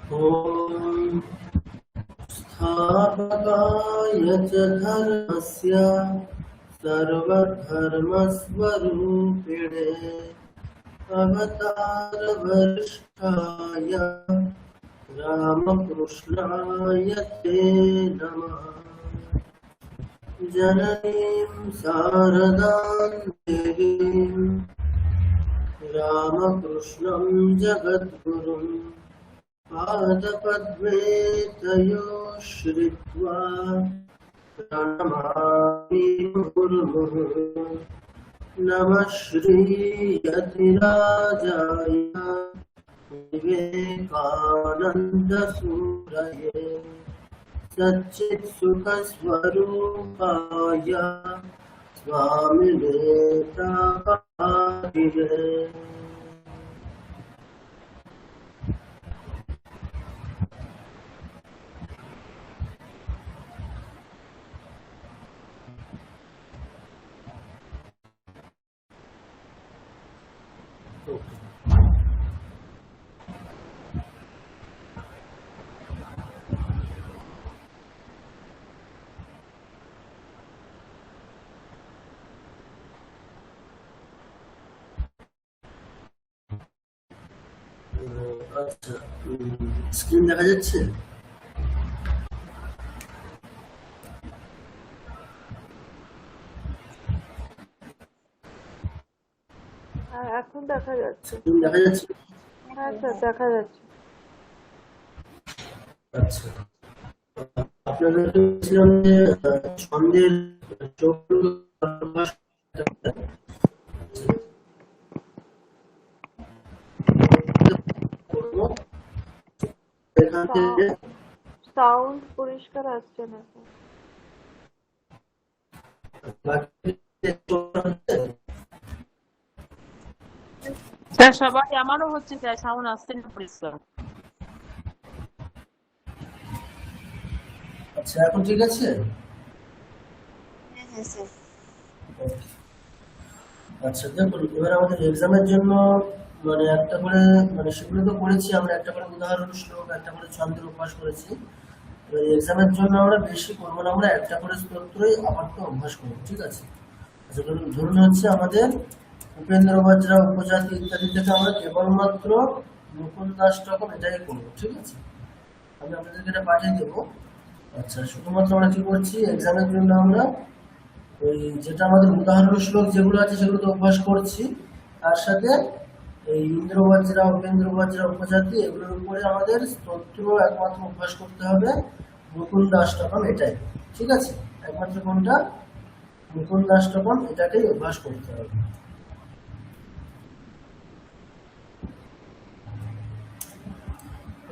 ॐ स्थापकाय च धर्मस्य सर्वधर्मस्वरूपिणे अवतारवरिष्ठाय रामकृष्णाय ते नमः। जननीं शारदां देवीं रामकृष्णं जगद्गुरुं पादपद्मे तयो श्रित्वा प्रणमामि मुहुर्मुहुः। नमः श्रीयतिराजाय विवेकानन्दसूरये सच्चित्सुखस्वरूपाय स्वामिने प्रभातिवे। আচ্ছা, স্ক্রিন দেখা যাচ্ছে? এখন দেখা যাচ্ছে। স্ক্রিন দেখা যাচ্ছে? হ্যাঁ স্যার দেখা যাচ্ছে। আচ্ছা, আপনাদের বলছিলাম যে ছন্দের এখান থেকে সাউন্ড পরিষ্কার আসছে না স্যার। সবাই আমারও হচ্ছে তাই সাউন্ড আসছে না পরিষ্কার। আচ্ছা, এখন ঠিক আছে? হ্যাঁ স্যার। আচ্ছা, দেখুন এবার আমাদের এক্সামের জন্য মানে একটা করে মানে সেগুলো তো করেছি আমরা, একটা করে উদাহরণ শ্লোক, একটা করে ছন্দের অভ্যাস করেছি। এবার এক্সামের জন্য আমরা বেশি করবো না, আমরা একটা করে স্তোত্রই আপাতত অভ্যাস করবো, ঠিক আছে? আচ্ছা, ধরুন হচ্ছে আমাদের উপেন্দ্র বজ্রা উপজাতি ইত্যাদি থেকে আমরা কেবলমাত্র মুকুন্দাষ্টকম এটাই করবো, ঠিক আছে? আমি আপনাদেরকে এটা পাঠিয়ে দেবো। আচ্ছা, শুধুমাত্র আমরা কি করছি এক্সামের জন্য আমরা ওই যেটা আমাদের উদাহরণ শ্লোক যেগুলো আছে সেগুলো তো অভ্যাস করছি, তার সাথে এই ইন্দ্র বজ্রা উপেন্দ্র বজ্রা উপজাতি এগুলোর উপরে আমাদের স্তোত্র একমাত্র অভ্যাস করতে হবে মুকুন্দাষ্টকম এটাই, ঠিক আছে? একমাত্র কোনটা? মুকুন্দাষ্টকম, এটাকেই অভ্যাস করতে হবে।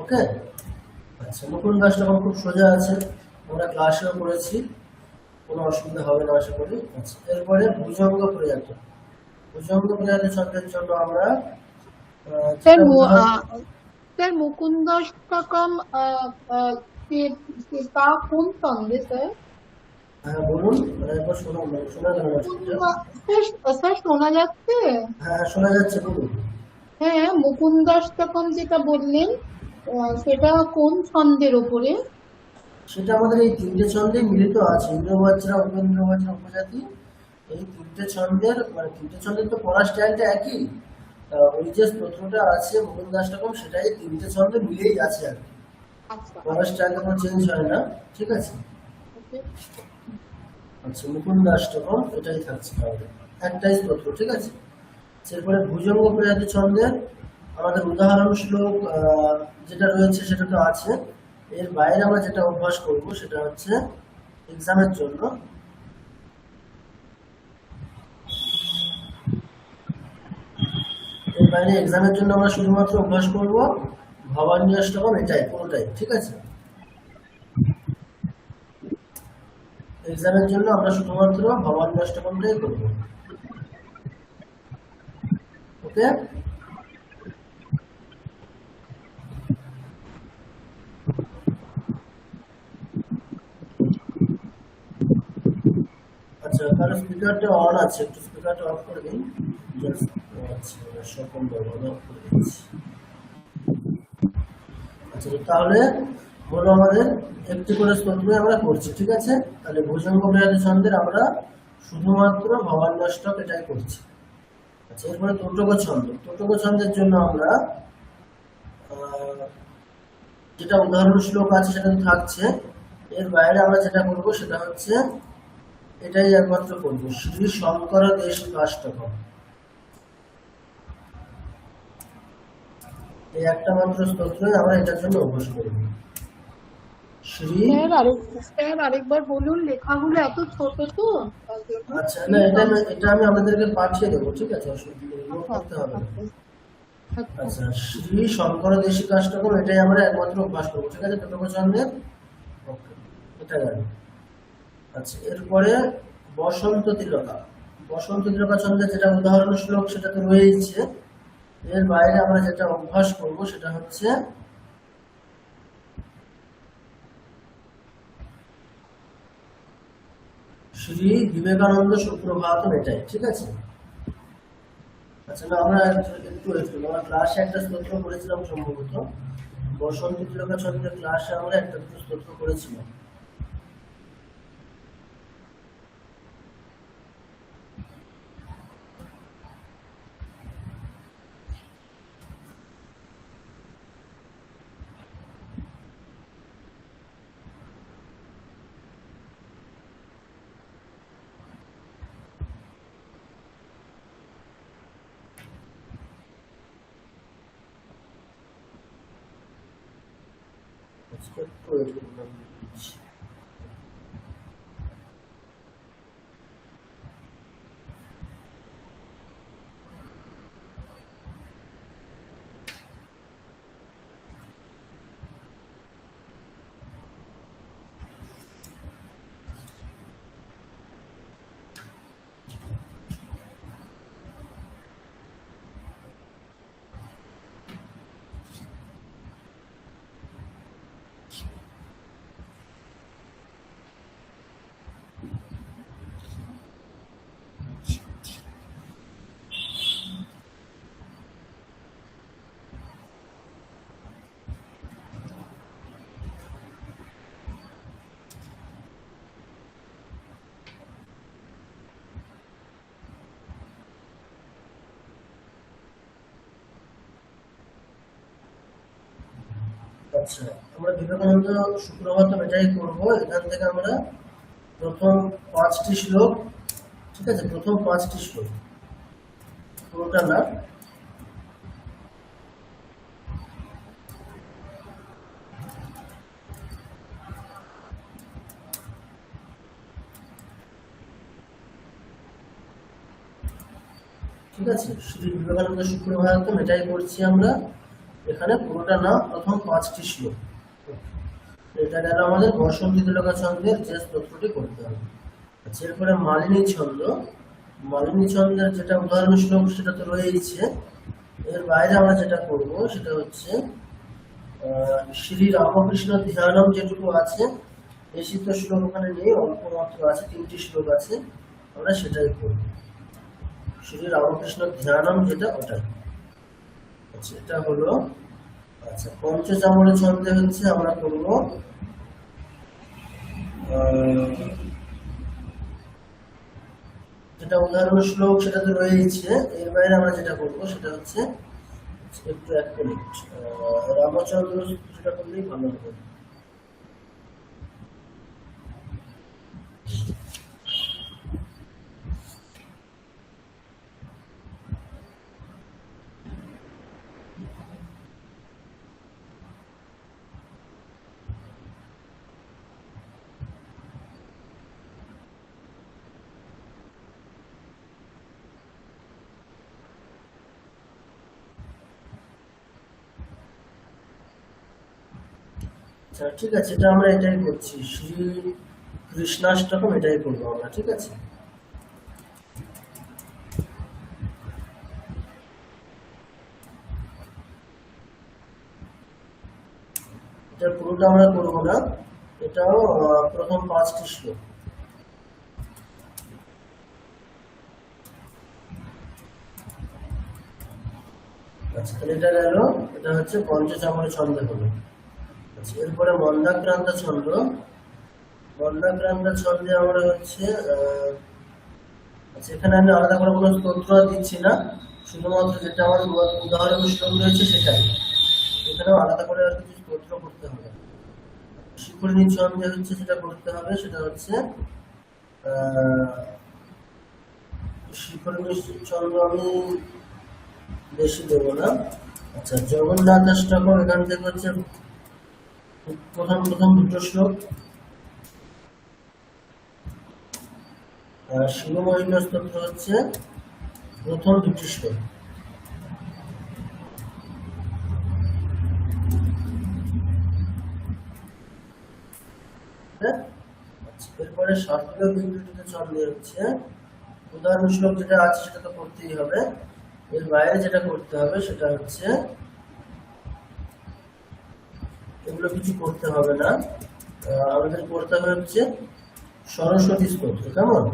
ওকে, আচ্ছা, মুকুন্দাষ্টকম খুব সোজা আছে, আমরা ক্লাসেও করেছি, কোনো অসুবিধা হবে না আশা করি। আচ্ছা, এরপরে ভুজঙ্গ প্রয়াত। ভুজঙ্গ প্রয়াত ছন্দের জন্য আমরা স্যার মুকুন্দাষ্টকম সেটা কোন ছন্দে স্যার? হ্যাঁ বলুন, একবার শোনা গেল না? স্যার শোনা যাচ্ছে? হ্যাঁ শোনা যাচ্ছে, বলুন। হ্যাঁ, মুকুন্দাষ্টকম যেটা বললেন সেটা কোন ছন্দের ওপরে? সেটা আমাদের এই তিনটে ছন্দে মিলিত আছে, ইন্দ্র বজ্রা উপেন্দ্র বজ্রা উপজাতি, এই তিনটে ছন্দের মানে তিনটে ছন্দের তো পড়ার স্টাইলটা একই, ওই যে স্তোত্রটা আছে মুকুন্দাষ্টকম সেটাই তিনটে ছন্দে মিলেই আছে আর কি, পড়ার স্টাইল কোনো চেঞ্জ হয় না, ঠিক আছে? আচ্ছা, মুকুন্দাষ্টকম এটাই থাকছে তাহলে একটাই স্তোত্র, ঠিক আছে? এরপরে ভুজঙ্গ প্রজাতি ছন্দের আমাদের উদাহরণ শ্লোক যেটা রয়েছে সেটা তো আছে, এর বাইরে আমরা যেটা অভ্যাস করব সেটা হচ্ছে এক্সামের জন্য এর বাইরে এক্সামের জন্য আমরা শুধুমাত্র অভ্যাস করব ভবানী অষ্টকম এটাই পুরোটাই, ঠিক আছে? এক্সামের জন্য আমরা শুধুমাত্র ভবানী অষ্টকমটাই করবো, ওকে? আচ্ছা, কারো স্পিকারটা অন আছে, একটু স্পিকারটা অফ করে দিন। আচ্ছা, সকল ব্যবহার অফ করে দিচ্ছি। আচ্ছা, তাহলে হলো আমাদের একটি করে স্তোত্র আমরা করছি, ঠিক আছে। তাহলে ভুজঙ্গ বৃহৎ ছন্দের আমরা শুধুমাত্র ভবান্যাষ্টক এটাই করছি। আচ্ছা, এরপরে ত্রটক ছন্দ। ত্রটক ছন্দের জন্য আমরা যেটা উদাহরণ শ্লোক আছে সেটা তো থাকছে, এর বাইরে আমরা যেটা করব সেটা হচ্ছে এটাই একমাত্র করবো, শ্রী শঙ্কর দেশ কাষ্টকম। এই একটা মাত্র স্তোত্রই আমরা এটার জন্য অভ্যাস করব। শ্রী স্যার আরেকবার বলুন, লেখাগুলো এত ছোট তো। আচ্ছা, না এটা আমি আপনাদেরকে পাঠিয়ে দেবো, ঠিক আছে, অসুবিধা নেই, নোট করতে হবে না। আচ্ছা, শ্রী শঙ্কর দেশী কাষ্টকম এটাই আমরা একমাত্র অভ্যাস করবো, ঠিক আছে, ত্রটক ছন্দের। ওকে, এটা গেল। আচ্ছা, এরপরে বসন্ত তিলকা। বসন্ত তিলকা ছন্দের যেটা উদাহরণ শ্লোক সেটা তো রয়েছে, এর বাইরে আমরা যেটা অভ্যাস করব সেটা হচ্ছে শ্রী বিবেকানন্দ সুপ্রভাতম, এটাই, ঠিক আছে। আচ্ছা, না আমরা একটু আমরা ক্লাসে একটা স্তোত্র করেছিলাম সম্ভবত, বসন্ত তিলকা ছন্দের ক্লাসে আমরা একটা দুটো স্তোত্র করেছিলাম। একটু wait করুন, আমি দিচ্ছি। আচ্ছা, আমরা বিবেকানন্দ সুপ্রভাতম এটাই করবো। এখান থেকে আমরা প্রথম 5টি শ্লোক, ঠিক আছে, প্রথম 5টি শ্লোক, পুরোটা না। ঠিক আছে, শ্রী বিবেকানন্দ সুপ্রভাতম এটাই করছি আমরা এখানে, পুরোটা না, প্রথম 5টি শ্লোক। এটা গেল আমাদের বসন্ত তিলকা ছন্দের যে স্তোত্রটি করতে হবে। আচ্ছা, এরপরে মালিনী ছন্দ। মালিনী ছন্দের যেটা উদাহরণ শ্লোক সেটা তো রয়েছে, এর বাইরে আমরা যেটা করব সেটা হচ্ছে শ্রী রামকৃষ্ণ ধ্যানম যেটুকু আছে, বেশি তো শ্লোক ওখানে নেই, অল্প মাত্র আছে, 3টি শ্লোক আছে, আমরা সেটাই করব, শ্রী রামকৃষ্ণ ধ্যানম যেটা ওটাই। আচ্ছা, এটা হলো। আচ্ছা, পঞ্চচামর ছন্দে হচ্ছে আমরা করব যেটা উদাহরণ শ্লোক সেটা তো রয়েছে, এর বাইরে আমরা যেটা করব সেটা হচ্ছে একটু 1 মিনিট রামচন্দ্র যেটা করলেই ভালো হবে। আচ্ছা, ঠিক আছে, এটা আমরা এটাই করছি, শ্রী কৃষ্ণাষ্টকম এটাই করবো আমরা, ঠিক আছে। এটা পুরোটা আমরা করবো না, এটাও প্রথম 5টি শ্লোক। আচ্ছা, তাহলে এটা গেল, এটা হচ্ছে পঞ্চচামর ছন্দে হলো। আচ্ছা, এরপরে মন্দাক্রান্ত ছন্দ। মন্দাক্রান্ত ছন্দে আমরা হচ্ছে আচ্ছা, এখানে আমি আলাদা করে কোনো স্তোত্র দিচ্ছি না, শুধুমাত্র যেটা আমার উদাহরণ শ্লোক রয়েছে সেটাই। এখানেও আলাদা করে আর কিছু স্তোত্র করতে হবে। শিখরণী ছন্দে হচ্ছে যেটা করতে হবে সেটা হচ্ছে শিখরণী ছন্দ আমি বেশি দেবো না। আচ্ছা, জগন্নাথ অষ্টকম এখান থেকে হচ্ছে প্রথম প্রথম দুটো শ্লোক, আর শিব মহিমা স্তোত্র হচ্ছে প্রথম দুটি শ্লোক। আচ্ছা, এরপরে শাস্ত্রীয় বিবৃতিতে ছন্দে হচ্ছে উদাহরণ শ্লোক যেটা আছে সেটা তো করতেই হবে, এর বাইরে যেটা করতে হবে সেটা হচ্ছে এগুলো কিছু করতে হবে না, আমাদের করতে হবে হচ্ছে সরস্বতী স্তোত্র। কেমন?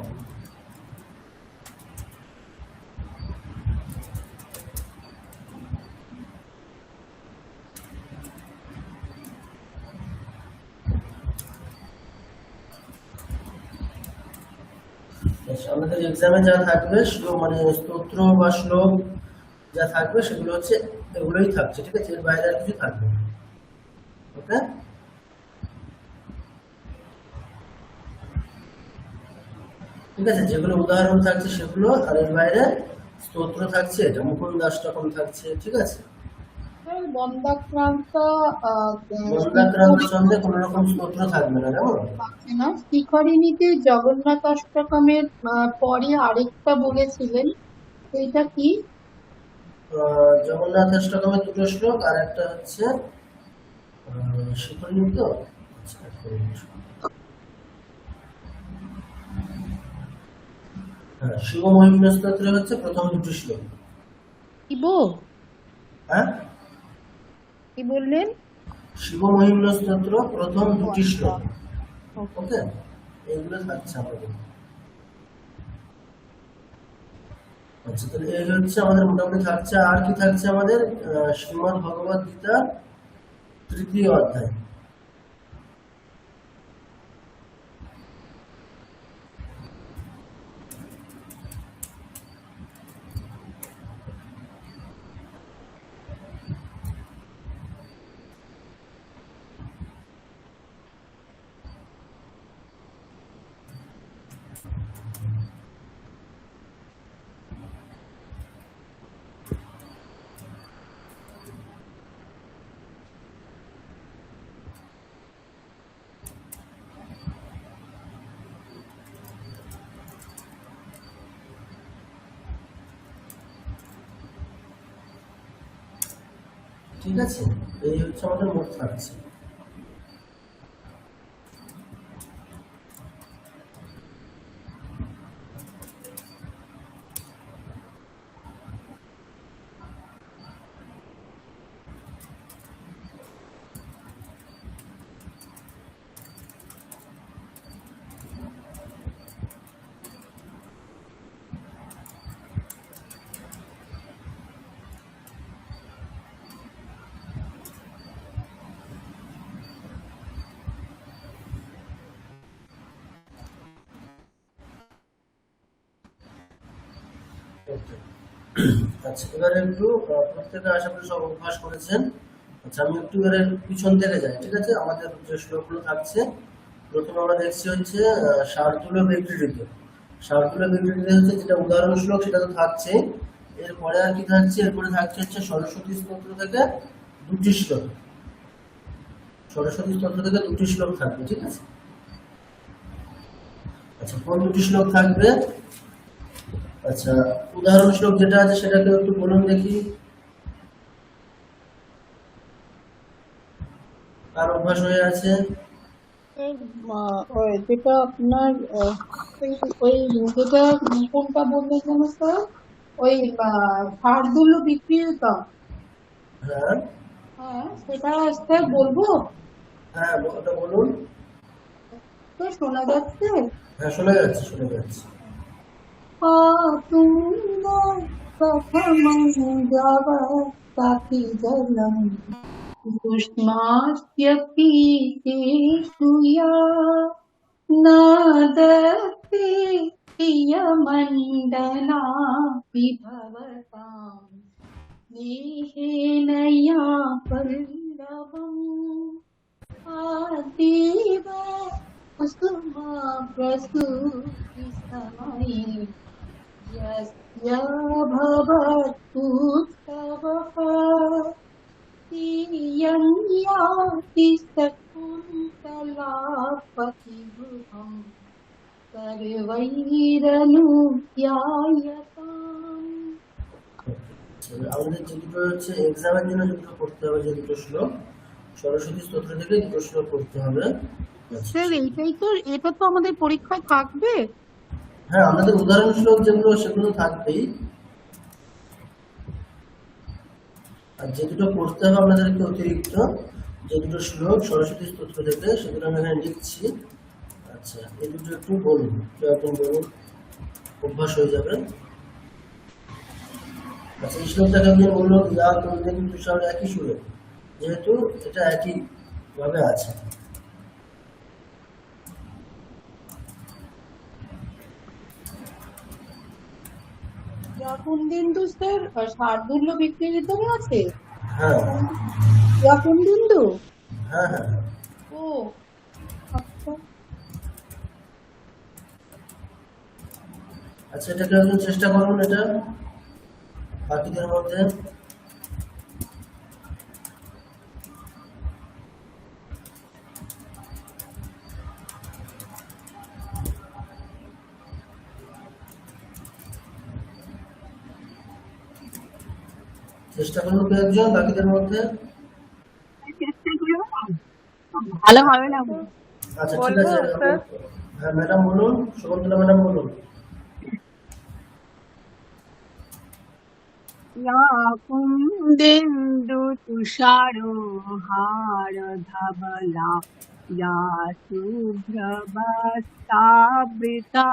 আমাদের এক্সামে যা থাকবে শ্লোক মানে স্তোত্র বা শ্লোক যা থাকবে সেগুলো হচ্ছে এগুলোই থাকছে, ঠিক আছে? এর বাইরে আর কিছু থাকবে না। ওকে, ঠিক আছে? যেগুলো উদাহরণ থাকছে সেগুলো, আর এর বাইরে স্তোত্র থাকছে, এটা মুকুন্দাষ্টকম থাকছে, ঠিক আছে? বন্দাক্রান্ত বন্দাক্রান্ত ছন্দে কোনো রকম স্তোত্র থাকবে না, কেমন? আছে না। শিখরিণীতে জগন্নাথ অষ্টকমের পরে আরেকটা বলেছিলেন, সেইটা কি? জগন্নাথ অষ্টকমের দুটো শ্লোক, আর একটা হচ্ছে শিখরণী। তো আচ্ছা, হ্যাঁ, শিব মহিমা স্তোত্রে হচ্ছে প্রথম দুটো শ্লোক। হ্যাঁ, কি বললেন? শিব মহিমা স্তোত্র প্রথম দুটি শ্লোক। ওকে, এইগুলো থাকছে আমাদের। আচ্ছা, তাহলে এই হচ্ছে আমাদের মোটামুটি থাকছে। আর কি থাকছে আমাদের? শ্রীমদ্ ভগবদ গীতা তৃতীয় অধ্যায়। ঠিক আছে, এই হচ্ছে আমাদের মোট থাকছে। আচ্ছা, এবারে একটু প্রত্যেকে আশা করি সব অভ্যাস করেছেন। আচ্ছা, আমি একটু এবারে পিছন থেকে যাই, ঠিক আছে? আমাদের যে শ্লোকগুলো থাকছে, প্রথমে আমরা দেখছি হচ্ছে শার্দুল বিবৃতিতে। শার্দুল বিবৃতিতে হচ্ছে যেটা উদাহরণ শ্লোক সেটা তো থাকছে। এরপরে আর কি থাকছে? এরপরে থাকছে হচ্ছে সরস্বতী স্তোত্র থেকে দুটি শ্লোক। সরস্বতী স্তোত্র থেকে দুটি শ্লোক থাকবে, ঠিক আছে? আচ্ছা, কোন দুটি শ্লোক থাকবে? আচ্ছা, উদাহরণ শ্লোক যেটা আছে সেটাকে একটু বলুন দেখি, কার অভ্যাস হয়ে আছে? যেটা আপনার ওই যেটা কোনটা বললেন যেন স্যার? ওই শার্দুল বিক্রিয়তা। হ্যাঁ হ্যাঁ, সেটা স্যার বলবো? হ্যাঁ, ওটা বলুন। শোনা যাচ্ছে? হ্যাঁ, শোনা যাচ্ছে, শোনা যাচ্ছে। तुम कखम जावा ताकि जलम युष्मास्य पीतेषु या नादत्ते प्रियमण्डनापि भवताम् स्नेहेन या पल्लवम् आदेव कुसुमा प्रसूति समये यस्य भवत्युत्सवः इयं याति शकुन्तलापतिगृहम् सर्वैरनुध्यायताम्। আমাদের যে দুটো হচ্ছে এক্সামের জন্য যে দুটো করতে হবে, যে দুটো শ্লোক সরস্বতী স্তোত্র থেকে দুটো শ্লোক করতে হবে। স্যার এটা তো আমাদের পরীক্ষায় থাকবে। হ্যাঁ, আমাদের উদাহরণ শ্লোক যেগুলো সেগুলো থাকবেই, আর যে দুটো করতে হবে আপনাদেরকে অতিরিক্ত যে দুটো শ্লোক সরস্বতী স্তোত্র থেকে সেগুলো আমি এখানে লিখছি। আচ্ছা, এই দুটো একটু বলুন, একদম বলুন, অভ্যাস হয়ে যাবে। আচ্ছা, এই শ্লোকটাকে আপনি বললো ইয়া করলেন তুষার একই সুরে, যেহেতু এটা একই ভাবে আছে। ইয়াকুন্দিন্দু স্যার শার্দুল্য বিক্রিতনে আছে। হ্যাঁ ইয়াকুন্দিন্দু, হ্যাঁ হ্যাঁ হ্যাঁ। ও আচ্ছা আচ্ছা, এটাকে আপনি চেষ্টা করুন, এটা বাকিদের মধ্যে। চেষ্টা করুন কয়েকজন বাকিদের মধ্যে। ভালো হবে না। আচ্ছা, ঠিক বলবো আছে। স্যার? হ্যাঁ ম্যাডাম বলুন, শকুন্তলা ম্যাডাম বলুন। या कुन्देन्दु तुषारो हार धवला या शुभ्रवस्त्रावृता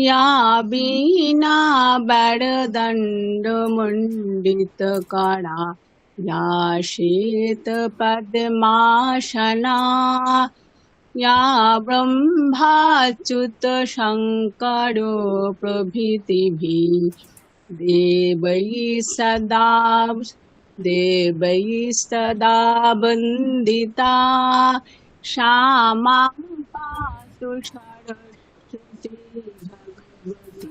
या वीणा वरदण्डमण्डितकरा या श्वेतपद्मासना या ब्रह्माच्युत शङ्करो प्रभृतिभिः देवैः सदा वन्दिता श्यामां पातु सरस्वती भगवती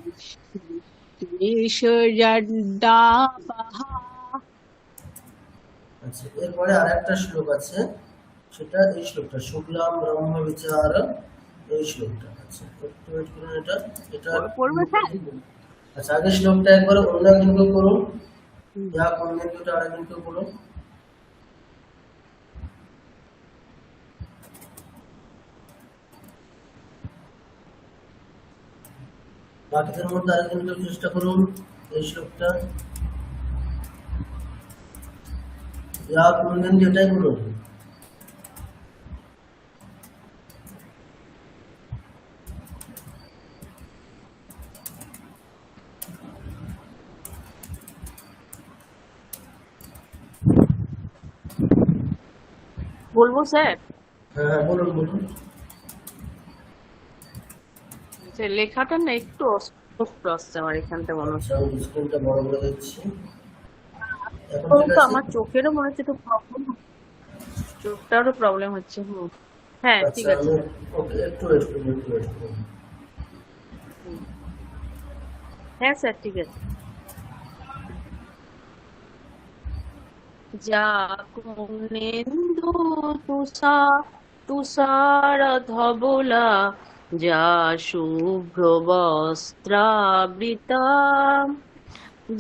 विश्वजड्डापहा। আচ্ছা, এরপরে আরেকটা শ্লোক আছে, সেটা এই শ্লোকটা শুক্লাম ব্রহ্ম বিচার, এই শ্লোকটা। আচ্ছা, একটু ওয়েট করুন, এটা এটা পড়বে স্যার? আচ্ছা, আগে শ্লোকটা একবার অন্য একজনকে করুন, যা করবেন দুটো আরেকজনকে করুন। বাকিদের মধ্যে আরেকজনকে চেষ্টা করুন এই শ্লোকটা, যা করবেন যেটাই বলুন। বলবো স্যার? হ্যাঁ হ্যাঁ, বলুন বলুন। যে লেখাটা না একটু অস্পষ্ট আসছে আমার এখানটা মনে হচ্ছে। আচ্ছা, আমি স্ক্রিনটা বড় করে দিচ্ছি। এখন ঠিক তো আছে? আমার চোখেরও মনে হচ্ছে একটু প্রবলেম, চোখটারও প্রবলেম হচ্ছে। হ্যাঁ ঠিক আচ্ছা, আছে। ওকে, একটু ওয়েট করুন, একটু ওয়েট করুন। হ্যাঁ স্যার ঠিক আছে। যা কুন্দেন্দু তুষার ধবলা যা শুভ্র বস্ত্রাবৃতা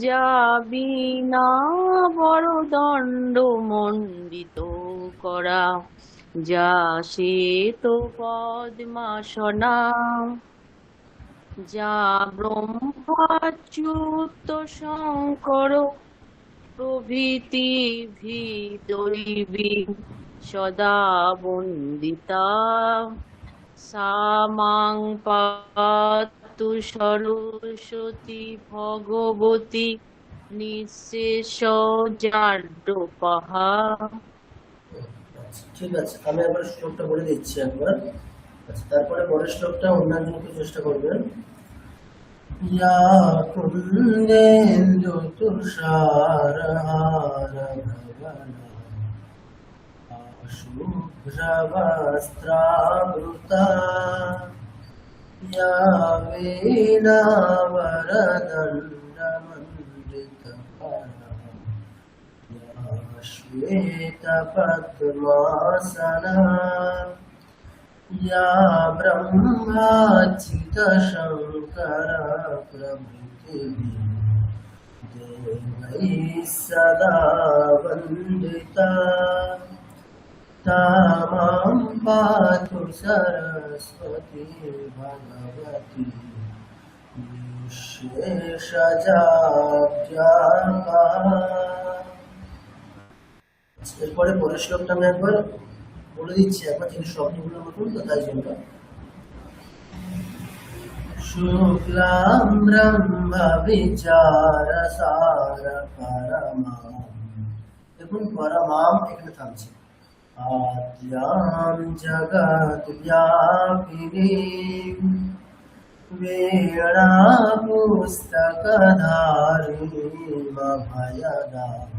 যা বীণা বরদণ্ড মণ্ডিত করা যা শ্বেত পদ্মাসনা যা ব্রহ্মাচ্যুত শঙ্কর প্রভৃতি দৈবী সদা বন্দিতা সা মাং পাতু সরস্বতী ভগবতী নিঃশেষ জাড্যপঃ। আচ্ছা, ঠিক আছে, আমি একবার শ্লোকটা বলে দিচ্ছি একবার। আচ্ছা, তারপরে পরের শ্লোকটা অন্যান্য একটু চেষ্টা করবেন। ইয়া কুন্দেন্দু তুষারহারধবলা শুভ্রবস্ত্রাবৃতা या वीणावरदण्डमण्डितकरा या श्वेतपद्मासना या ब्रह्माच्युतशङ्करप्रभृतिभिः देवैः सदा वन्दिता तामां पातु सरस्वती भगवती নিঃশেষজাজ্ঞাপা। এরপরে পরের শ্লোকটা আমি একবার বলে দিচ্ছি, একবার থেকে শব্দগুলো নতুন তো তাই জন্য। শুক্লাং ব্রহ্ম বিচারসার পরমাম, দেখুন পরমাম এখানে থামছে। आद्यां जगद्व्यापिनीं वीणापुस्तकधारिणीमभयदां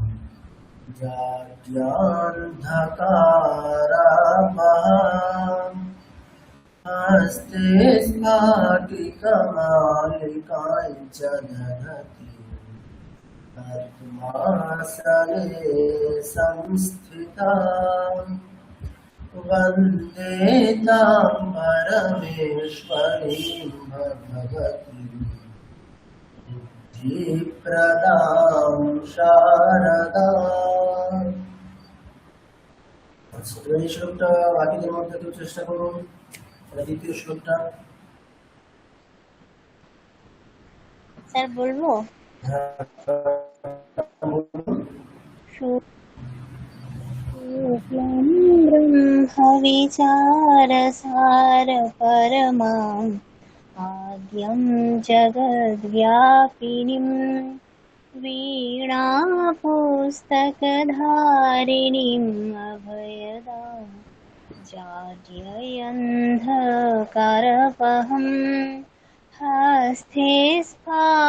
जाड्यान्धकारापहां हस्ते स्फाटिकमालिकां च दधति पद्मासने संस्थिता वन्दे तां परमेश्वरीं भगवतीं बुद्धिप्रदां शारदाम्। আচ্ছা, এবার এই শ্লোকটা বাকিদের মধ্যে কেউ চেষ্টা করুন। এটা দ্বিতীয় শ্লোকটা। স্যার বলবো? হ্যাঁ, বলুন। शुक्लं ब्रह्मविचारसार परमाम् आद्यं जगद्व्यापिनीं वीणापुस्तकधारिणीम् अभयदां जाड्ययन्धकारपहं हस्ते स्फाटिकमालिकं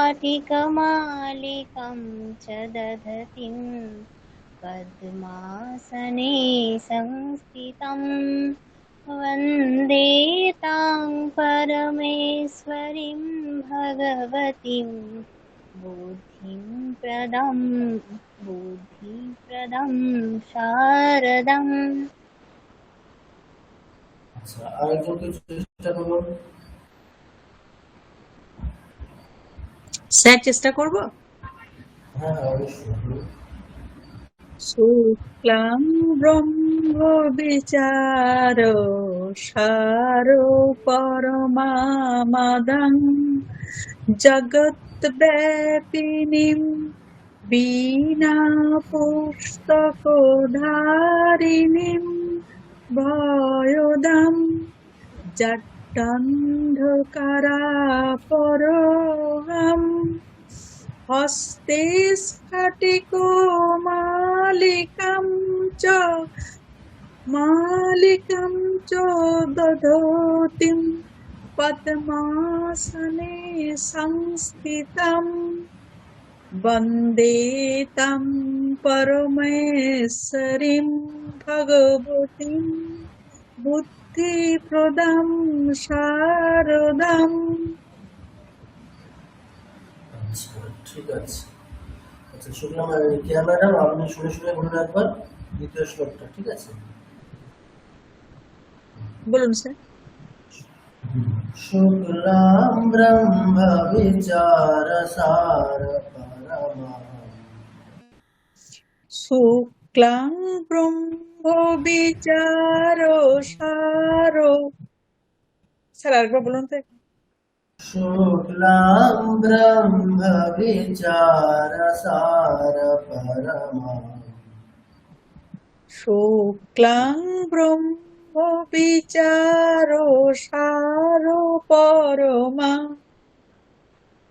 च दधतीं पद्मासने संस्थितं वन्दे तां परमेश्वरीं भगवतीं बुद्धिप्रदं शारदम्। আচ্ছা, আরেকজন কেউ চেষ্টা করুন। স্যার চেষ্টা করব। হ্যাঁ, অবশ্যই। শুক্লাং ব্রহ্ম বিচার সারো পরমামাদাং জগৎব্যাপিনীম বীণা পুস্তকধারিণীম ভয়দাম জটান্ধকারাপরহম হস্তে স্ফটিকো মালিকম চ দধতিম পদ্মাসনে সংস্থিতম বন্দে তম পরমেশ্বরীম ভগবতীম বুদ্ধিপ্রদাম শারদাম। আচ্ছা, ঠিক আছে। আচ্ছা, শুনলাম কেয়া ম্যাডাম, আপনি শুনে শুনে বলুন একবার দ্বিতীয় শ্লোকটা, ঠিক আছে? বলুন স্যার। শুক্লাং ব্রহ্ম বিচারসার পরমাম শুক্লাং ব্রহ্ম বিচার সার। স্যার আরেকবার বলুন তো। শুক্লাং ব্রহ্ম বিচারসার পরমাম শুক্লাং ব্রহ্ম বিচার সার পরমা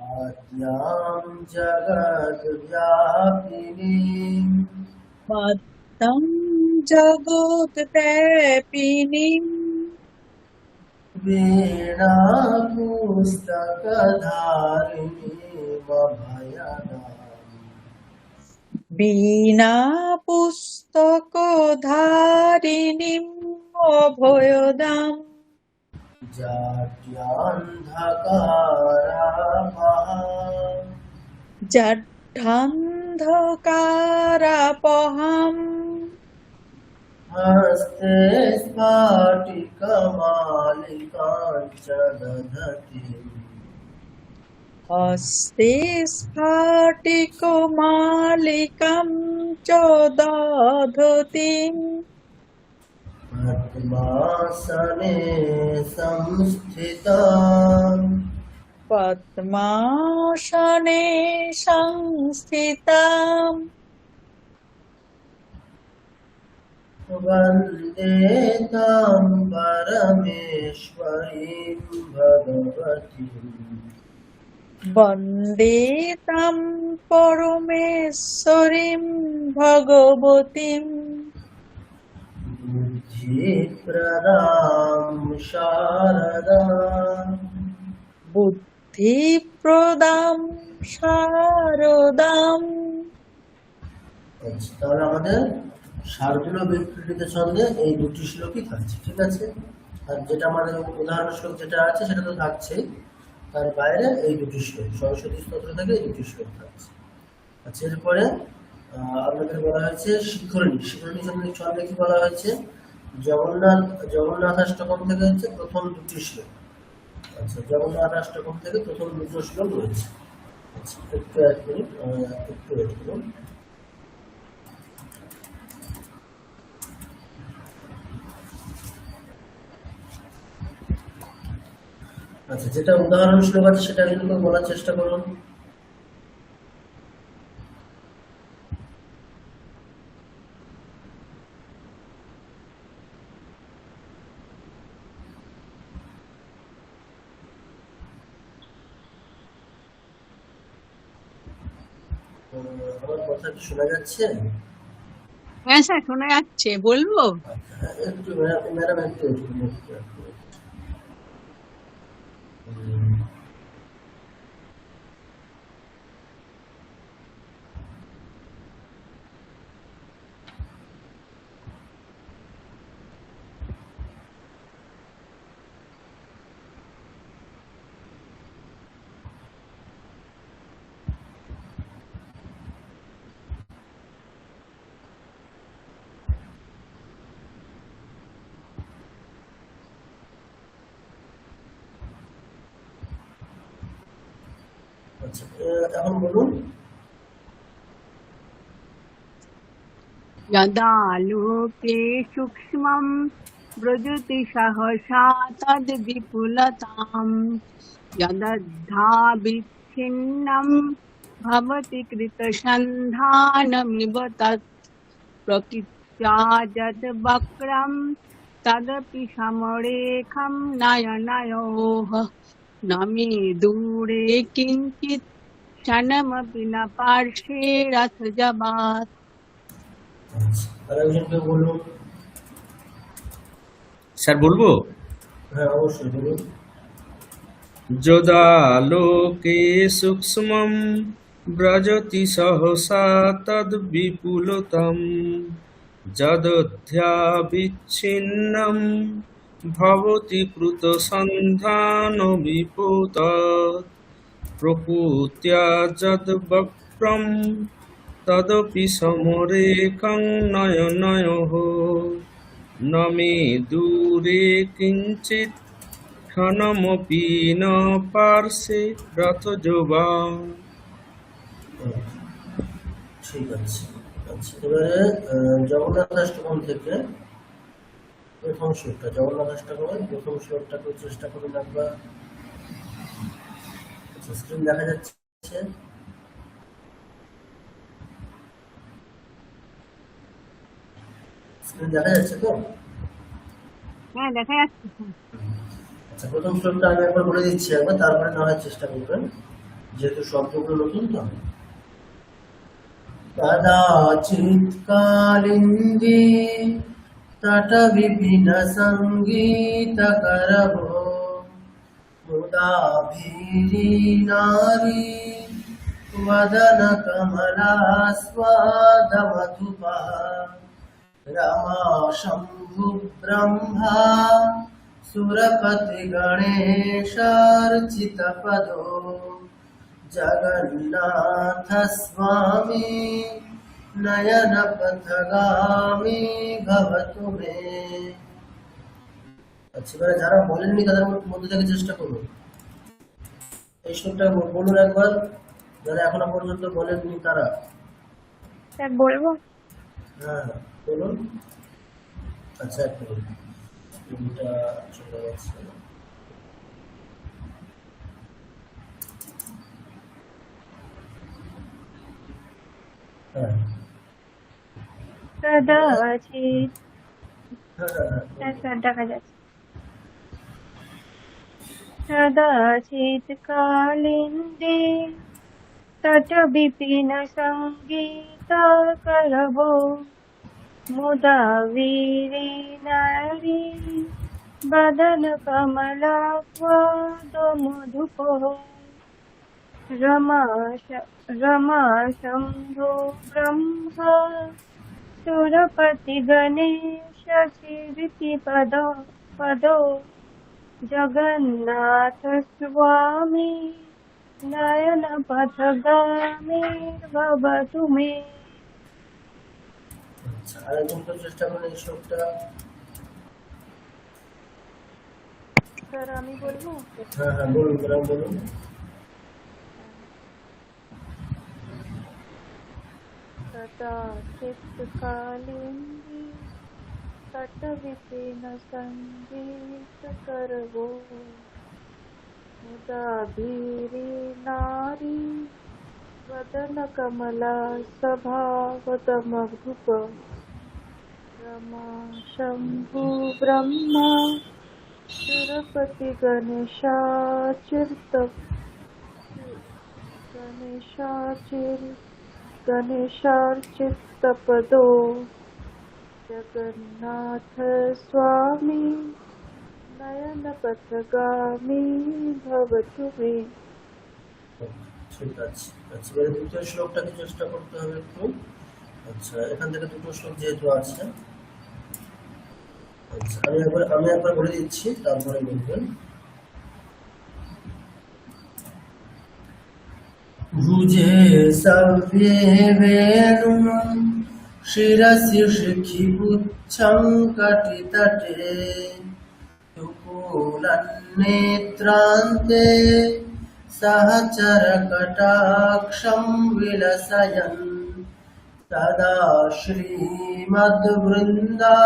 आद्यां जगद्व्यापिनीं मत्तं जगद्व्यापिनीं वीणापुस्तकधारिणीमभयदाम् वीणापुस्तकधारिणीम् अभयदाम् जाड्यान्धकारापहाम् जड्ढन्धकारापहम् हस्ते स्फाटिकमालिकाञ्च दधतीम् हस्ते स्फाटिकमालिकां च दधतीम् पद्मासने संस्थिताम् पद्मासने संस्थिताम् वन्दे तां परमेश्वरीं भगवतीम् वन्दे तां परमेश्वरीं भगवतीं बुद्धिप्रदां शारदाम् बुद्धिप्रदां शारदाम्। আচ্ছা, তাহলে আমাদের শার্দুল বিকৃত ছন্দে এই দুটি শ্লোকই থাকছে, ঠিক আছে। আর যেটা আমাদের উদাহরণ শ্লোক যেটা আছে সেটা তো থাকছেই, তার বাইরে এই দুটি শ্লোক সরস্বতী স্তোত্র থেকে এই দুটি শ্লোক থাকছে। আচ্ছা, এরপরে আপনাদের বলা হয়েছে শিখরণী ছন্দে কি বলা হয়েছে, জগন্নাথ অষ্টকম থেকে হচ্ছে প্রথম দুটি শ্লোক। আচ্ছা, জগন্নাথ অষ্টকম থেকে প্রথম দুটো শ্লোক রয়েছে। আচ্ছা, একটু এক মিনিট, একটু ওয়েট করুন। আচ্ছা, যেটা উদাহরণ শ্লোক আছে সেটা কিন্তু বলার চেষ্টা করুন। আমার কথা কি শোনা যাচ্ছে? হ্যাঁ স্যার শোনা যাচ্ছে, বলবো? আচ্ছা, একটু ম্যাডাম একটু আচ্ছা, এখন বলুন। यदा लोके सूक्ष्मं व्रजति सहसा तद्विपुलताम् यदद्धाविच्छिन्नं भवति कृतसन्धानमिव तत् प्रकृत्या यद्वक्रं तदपि समरेखं नयनयोः न मे दूरे किञ्चित् क्षणमपि न पार्श्वे रथजवात्। আচ্ছা, আর একজন কেউ বলুন। স্যার বলবো? হ্যাঁ, অবশ্যই বলুন। যদা লোকে সূক্ষ্মম ব্রজতি সহসা তদ্বিপুলতম যদধ্যাবিচ্ছিন্নম ভবতি কৃতসন্ধানবিপুতৎ প্রকৃত্য়া যদ্বক্রম তদপি সমরেখং নয়নয়োঃ ন মে দূরে কিঞ্চিৎ ক্ষণমপি ন পার্শ্বে রথযোগা। ঠিক আছে। আচ্ছা, এবারে জগন্নাথ অষ্টকম থেকে প্রথম শ্লোকটা, জগন্নাথ অষ্টকমের প্রথম শ্লোকটাকে চেষ্টা করুন একবার। আচ্ছা, স্ক্রিন দেখা যাচ্ছে? স্ক্রিন দেখা যাচ্ছে তো? হ্যাঁ দেখা যাচ্ছে। আচ্ছা, প্রথম শ্লোকটা আমি একবার বলে দিচ্ছি একবার, তারপরে না হয় চেষ্টা করবেন। যেহেতু শব্দগুলো নতুন তো। কদাচিৎ কালিন্দী তট বিপিন সঙ্গীত করবো মুদাভীরি নারী वदन कमलास्वाद मधुपा रमा शंभु ब्रह्मा सुरपति गणेशार्चित पदो जगन्नाथ स्वामी नयन पथगामी भवतु मे। আচ্ছা, এবারে যারা বলেননি তাদের মধ্যে থেকে চেষ্টা করুন এই শ্লোকটা বলুন একবার, যারা এখনো পর্যন্ত বলেননি তারা। স্যার বলবো? হ্যাঁ বলুন। আচ্ছা একটা বলুন, এটা চলে যাচ্ছে। হ্যাঁ কদাচিৎ, হ্যাঁ হ্যাঁ স্যার দেখা যাচ্ছে। কদাচিৎ কালিন্দী তট বিপিন সঙ্গীত করবো মুদা বীরি নারী বদন কমলাস্বাদ মধুপ रमा शंभु ब्रह्मा सुरपति गणेश कीर्ति पदो जगन्नाथ स्वामी नयन पथगामी भवतु मे। আচ্ছা, আরেকজন তো চেষ্টা করুন এই শ্লোকটা। স্যার আমি বলবো? হ্যাঁ হ্যাঁ বলুন, বলুন। कदाचित् कालिंदी तट विपिन संगीत करवो मुदाभीरी नारी वदन कमला स्वभावत मधुप रमा शंभु ब्रह्मा सुरपति गणेशार्चित पदो जगन्नाथ स्वामी नयन पथगामी भवतु मे। ঠিক আছে। আচ্ছা, এবারে দ্বিতীয় শ্লোকটাকে চেষ্টা করতে হবে একটু। আচ্ছা, এখান থেকে দুটো শ্লোক যেহেতু আছে, আচ্ছা আমি একবার বলে দিচ্ছি, তারপরে বলবেন। ভুজে সব্যে বেণুম শিরসি শিখিপুচ্ছং কটিতটে তুকুলন্নেত্রান্তে सहचर कटाक्षं विलसयन् तदा श्रीमद्वृन्दा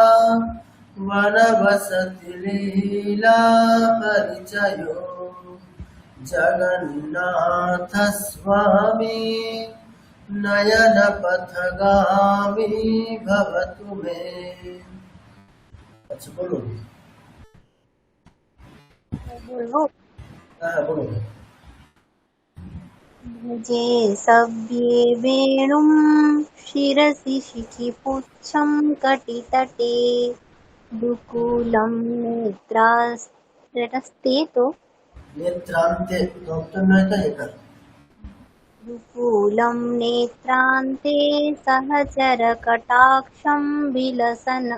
वनवसति लीला परिचयो जगन्नाथ स्वामी नयन पथगामी भवतु मे। अच्छा बोलो। बोलो। हाँ बोलो। भुजे सव्ये वेणुं शिरसि शिखिपुच्छं कटितटे दुकूलं नेत्रास्ते तो नेत्रान्ते डॉक्टर नहीं था दुकूलं नेत्रान्ते सहचर कटाक्षं विलसयन्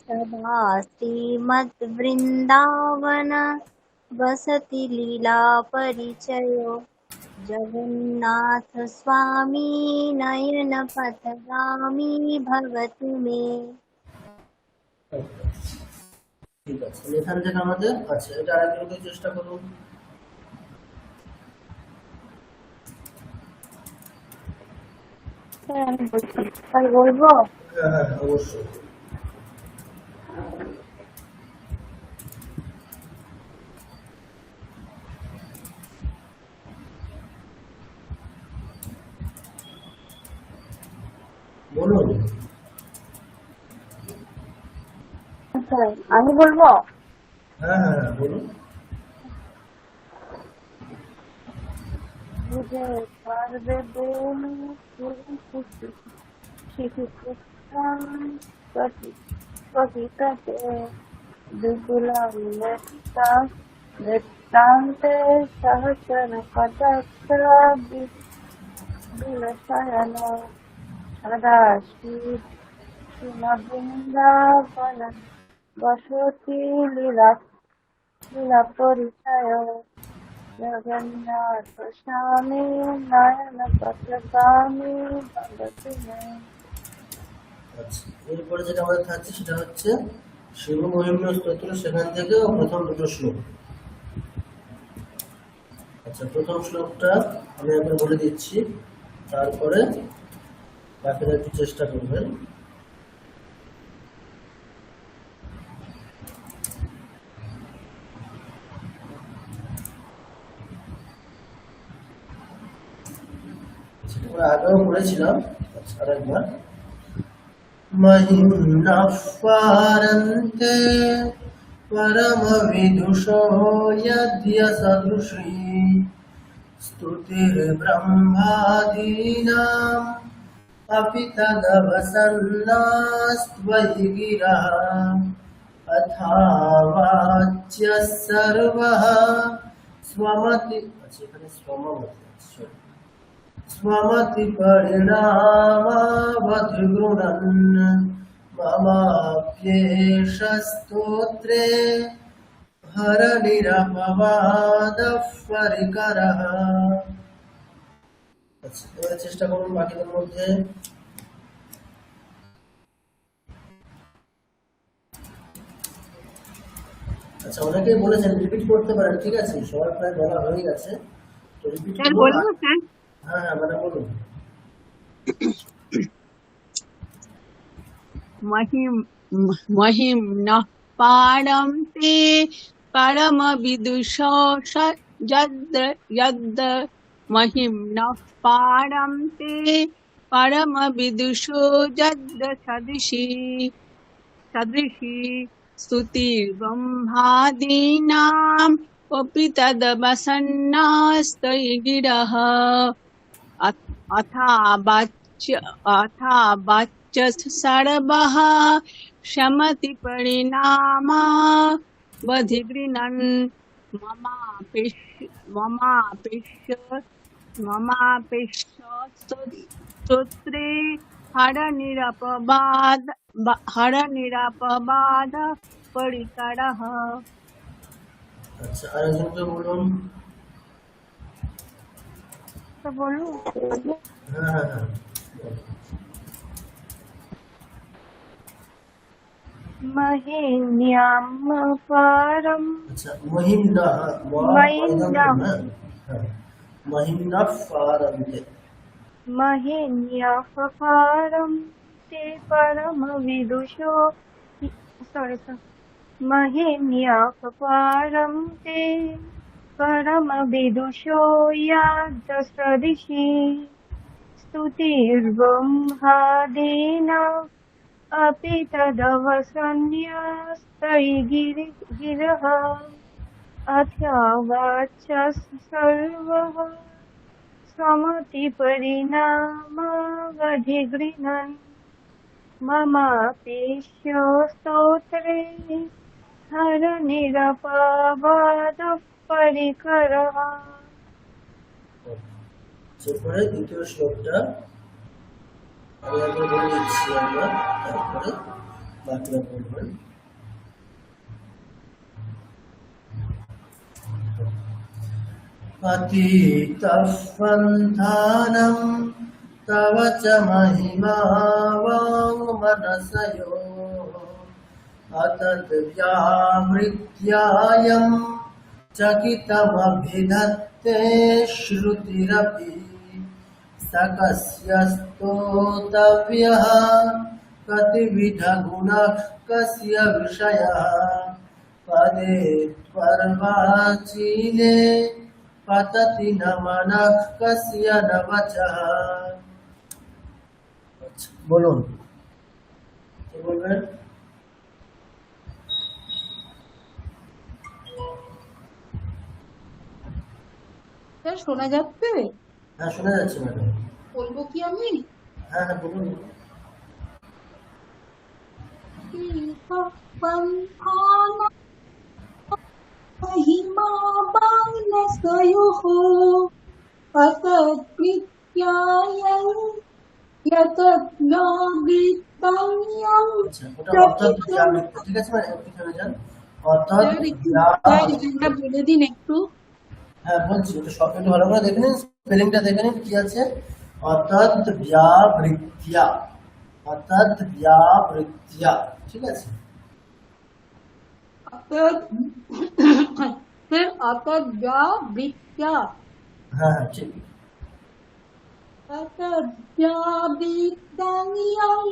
सदा श्रीमद्वृन्दावन वसति लीला परिचयो जगन्नाथ स्वामी नयन पथगामी भवतु मे। ঠিক আছে, এখান থেকে আমাদের আচ্ছা এটা আরেকবার চেষ্টা করুন। স্যার বলবো? হ্যাঁ হ্যাঁ অবশ্যই। বলুন। আমি বলবো? হ্যাঁ হ্যাঁ বলুন। বুঝে পারবে বলে শিশু পুত্রান পতিতাতে দুকুলাম লতিকা দৃষ্টান্তে সহচর কদাক্ষর বিলশয়ন সদা শ্রীমবৃন্দাবন বসতি লীলা পরিচয় জগন্নাথ স্বামী নয়ন পথগামী ভগতি মে। আচ্ছা, এরপরে যেটা আমাদের থাকছে সেটা হচ্ছে শিব মহিম্ন স্তোত্র, সেখান থেকে প্রথম দুটো শ্লোক। আচ্ছা, প্রথম শ্লোকটা আমি একবার বলে দিচ্ছি, তারপরে বাকিরা একটু চেষ্টা করবেন। সেটা আমরা আগেও পড়েছিলাম। আচ্ছা, আরেকবার। महिम्नः पारन्ते परमविदुषो यद्य सदृशी स्तुतिर्ब्रह्मादीनाम् अपि तदवसन्नास्त्वयि गिरः अथा वाच्यः सर्वः स्वमति। अच्छा, এখানে स्वमति स्वमति परिणामावधिगृणन् ममाप्येष स्तोत्रे हरनिरपवादः परिकरः। আচ্ছা, এবারে চেষ্টা করুন বাকিদের মধ্যে। আচ্ছা, অনেকেই বলেছেন রিপিট করতে পারেন, ঠিক আছে, সবার প্রায় বলা হয়ে গেছে, তো রিপিট স্যার করুন। বলবো স্যার? হ্যাঁ হ্যাঁ, মানে বলুন। महिम्नः पारं ते परमविदुषो यद् महिम्नः पारं ते परमविदुषो यद् सदृशी स्तुतिर्ब्रह्मादीनाम् अपि तदवसन्नास्तयि गिरः अथा वाच्य सर्वः शमति परिणामा वधिगृह्णन् ममापिष्य स्तोत्रे हरनिरपवाद परिकरः। আচ্ছা, আরেকজনকে বলুন। তো বলুন। হ্যাঁ হ্যাঁ হ্যাঁ, महिन्यां पारं আচ্ছা, মহিম্না महिन्यां মহিম্না পারন্তে। महिन्यां पारं ते परमविदुषो महिन्यां पारं ते परमविदुषो यादसदृशी स्तुतिर्ब्रह्मादीनाम् अपि तदवसन्यास्तयि गिरः अथा वाच्यः सर्वः स्वमति परिणामावधिगृह्णन् ममापेष्य स्तोत्रे हरनिरपवादः परिकरः। এরপরে দ্বিতীয় শ্লোকটা আমি একবার বলে দিচ্ছি, আমরা তারপরে বাকিরা বলবেন। अतीतः पन्थानं तव च महिमा वाङ्मनसयोः अतद्व्यावृत्यायं चकितमभिधत्ते श्रुतिरपि सकस्य स्तोतव्यः कतिविधगुणः कस्य विषयः पदे त्वर्वाचीने पतति न मनः कस्य न वचः। বলুন, কি বলবেন? স্যার শোনা যাচ্ছে? হ্যাঁ শোনা যাচ্ছে ম্যাডাম। বলবো কি আমি? হ্যাঁ হ্যাঁ বলুন। महिमा बाणसयोः असत्कृत्यायं यतज्ञावितव्यं আচ্ছা ওটা অর্থাৎ ব্যাবৃত্তি, ঠিক আছে ম্যাডাম একটু থেমে যান। অর্থাৎ এটা বলে দিন একটু। হ্যাঁ বলছি, ওটা সব একটু ভালো করে দেখে নিন, স্পেলিংটা দেখে নিন কি আছে। অর্থাৎ ব্যাবৃত্তিয়া, অর্থাৎ ব্যাবৃত্তিয়া, ঠিক আছে। अतद्व्यावृत्या হ্যাঁ হ্যাঁ ঠিক। अतद्व्यावृत्तनियं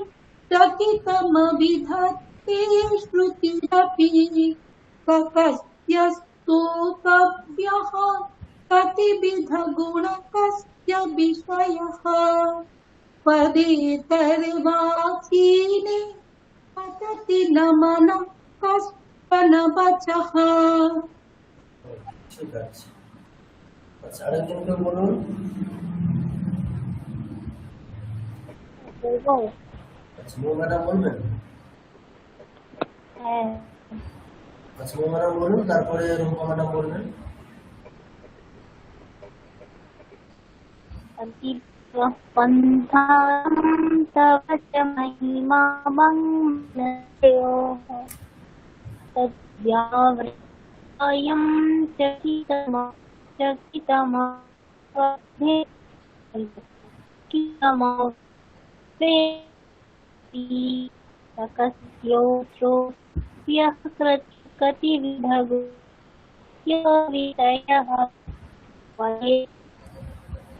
चकितमभिधत्ते श्रुतिरपि कस्य स्तोतव्यः कतिविधगुणकस्य विषयः पदेतर्वाचीने पतति न मनः कश्चन वचः। ঠিক আছে। আচ্ছা আরেকজনকে বলুন। বলবো? আচ্ছা মৌ ম্যাডাম বলবেন। হ্যাঁ। আচ্ছা মৌ ম্যাডাম বলুন, তারপরে রুম্পা ম্যাডাম বলবেন। पन्थां तव च महिमा मङ्गलयोः तद्व्यावृत्तयं कस्योत्रोऽप्यः कतिविधगुणविषयः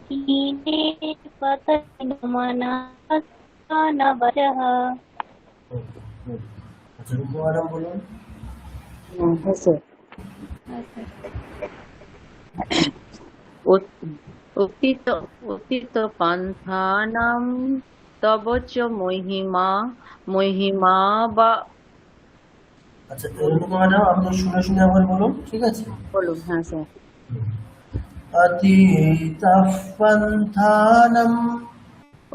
कीने पतति न मनः न वचः। আচ্ছা রুম্পা ম্যাডাম বলুন। উত্থিত পান্থানাম তব চ মহিমা বা। আচ্ছা রুম্পা ম্যাডাম আপনি শুনে শুনে আবার বলুন, ঠিক আছে। বলুন। হ্যাঁ স্যার। অতীতঃ পন্থানাম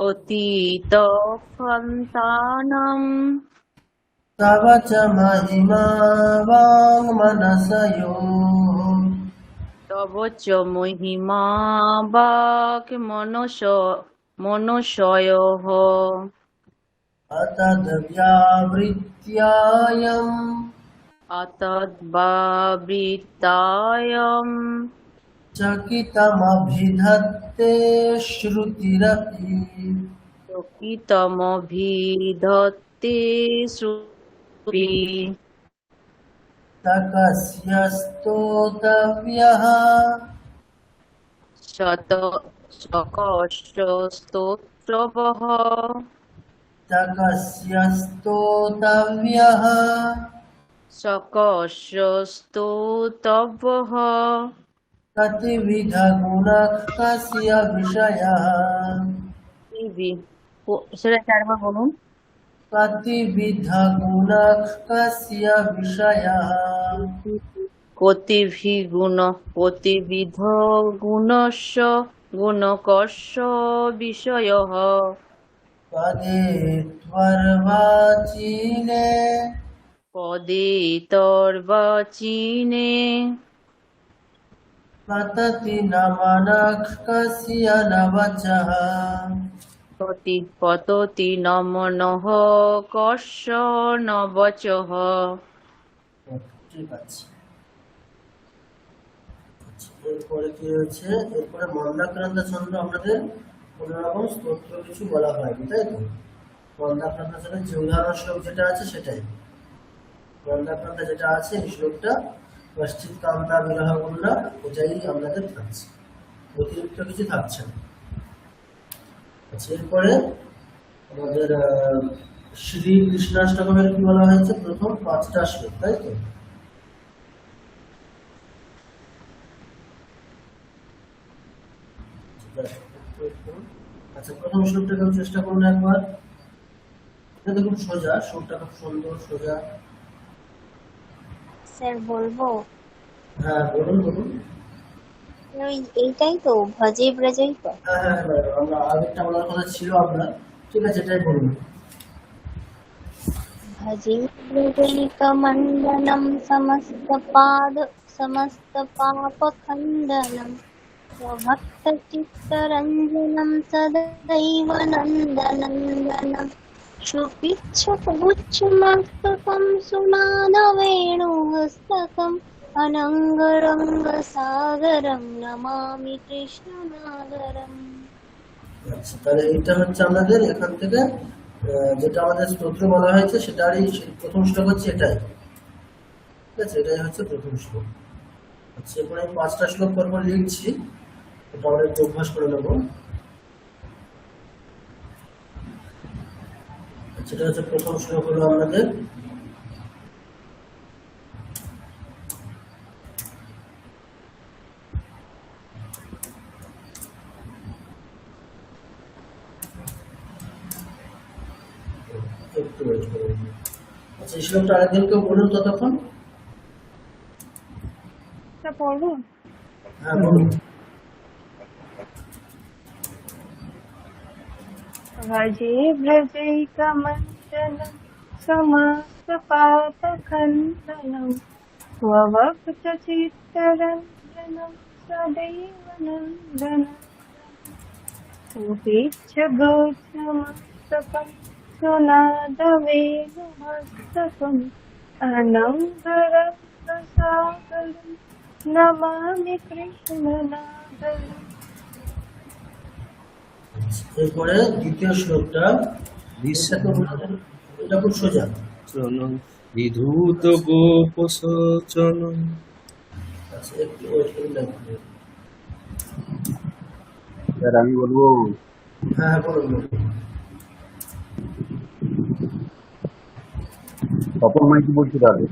অতীত পন্থানাম তব চ মহিমা বাংমনসয়োঃ তব চ মহিমা বাক মনুষ্যয়োঃ অতদ্ব্যাবৃত্তায়ং চকিতমভিধত্তে শ্রুতিরপি চকিতমভিধত্তে শ্রুতি তকস্য স্তোতব্যः সকস্যস্তোত্রবঃ তকস্য স্তোতব্যः সকস্যস্তোতব্যঃ কতিবিধগুণকস্য বিষয়ः। সেটা চারবার বলুন। কতিবিধগুণকস্য বিষয়ः কতিবিধ গুণস্য গুণকস্য বিষয়ঃ পদেতর্বাচীনে পততি ন মনঃ কস্য ন বচঃ পততি ন মনঃ কস্য ন বচঃ। ঠিক আছে। এরপরে কি হয়েছে, এরপরে মন্দাক্রান্ত ছন্দ আপনাদের কোনো রকম স্তোত্র কিছু বলা হয়নি, তাই তো? মন্দাক্রান্ত ছন্দের যে উদাহরণ শ্লোক যেটা আছে সেটাই, মন্দাক্রান্ত যেটা আছে এই শ্লোকটা কশ্চিৎ কান্তা বিরহ বললা, ওটাই আপনাদের থাকছে, অতিরিক্ত কিছু থাকছে না। আচ্ছা এরপরে আমাদের শ্রী কৃষ্ণাষ্টকের কি বলা হয়েছে, প্রথম 5টা শ্লোক, তাই তো? আচ্ছা প্রথম শ্লোকটা কেউ চেষ্টা করুন একবার। এটা দেখুন সোজা, শ্লোকটা খুব সুন্দর সোজা। স্যার বলবো? হ্যাঁ বলুন বলুন। এইটাই তো ভজে ব্রজই তো। হ্যাঁ হ্যাঁ হ্যাঁ, আমরা আগেরটা বলার কথা ছিল আমরা, ঠিক আছে এটাই বলুন। भजे ब्रजैकमण्डनं समस्तपापखण्डनं स्वभक्तचित्तरञ्जनं सदैव नन्दनन्दनं सुपिच्छकुच्छमस्तकं सुनादवेणुहस्तकम् अनङ्गरङ्गसागरं नमामि कृष्णनागरम्। আচ্ছা, তাহলে এইটা হচ্ছে আমাদের এখান থেকে যেটা আমাদের স্তোত্র বলা হয়েছে সেটারই প্রথম শ্লোক হচ্ছে এটাই, ঠিক আছে, এটাই হচ্ছে প্রথম শ্লোক। আচ্ছা, এরপরে আমি 5টা শ্লোক পরপর লিখছি, এটা আমরা একটু অভ্যাস করে নেব। আচ্ছা, এটা হচ্ছে প্রথম শ্লোক হলো আমাদের একটু wait করুন। আচ্ছা, এই শ্লোকটা আরেকদিন কেউ বলুন ততক্ষণ। তা পড়বো? হ্যাঁ বলুন। भजे ब्रजैकमण्डनं समस्तपापखण्डनं स्वभक्तचित्तरञ्जनं सदैव नन्दनं सुपीच्छगोचमस्तकं सुनादवेणुमस्तकम् अनङ्गरङ्गसागरं नमामि कृष्णनागरम्। এরপরে দ্বিতীয় শ্লোকটা, এটাকে বলুন, এটা খুব সোজা। বিধূত গোপসচনম। আচ্ছা, একটু ওয়েট করুন লাগবে। স্যার আমি বলবো, হ্যাঁ হ্যাঁ বলুন বলুন। তপন মাই কি বলছি তাহলে?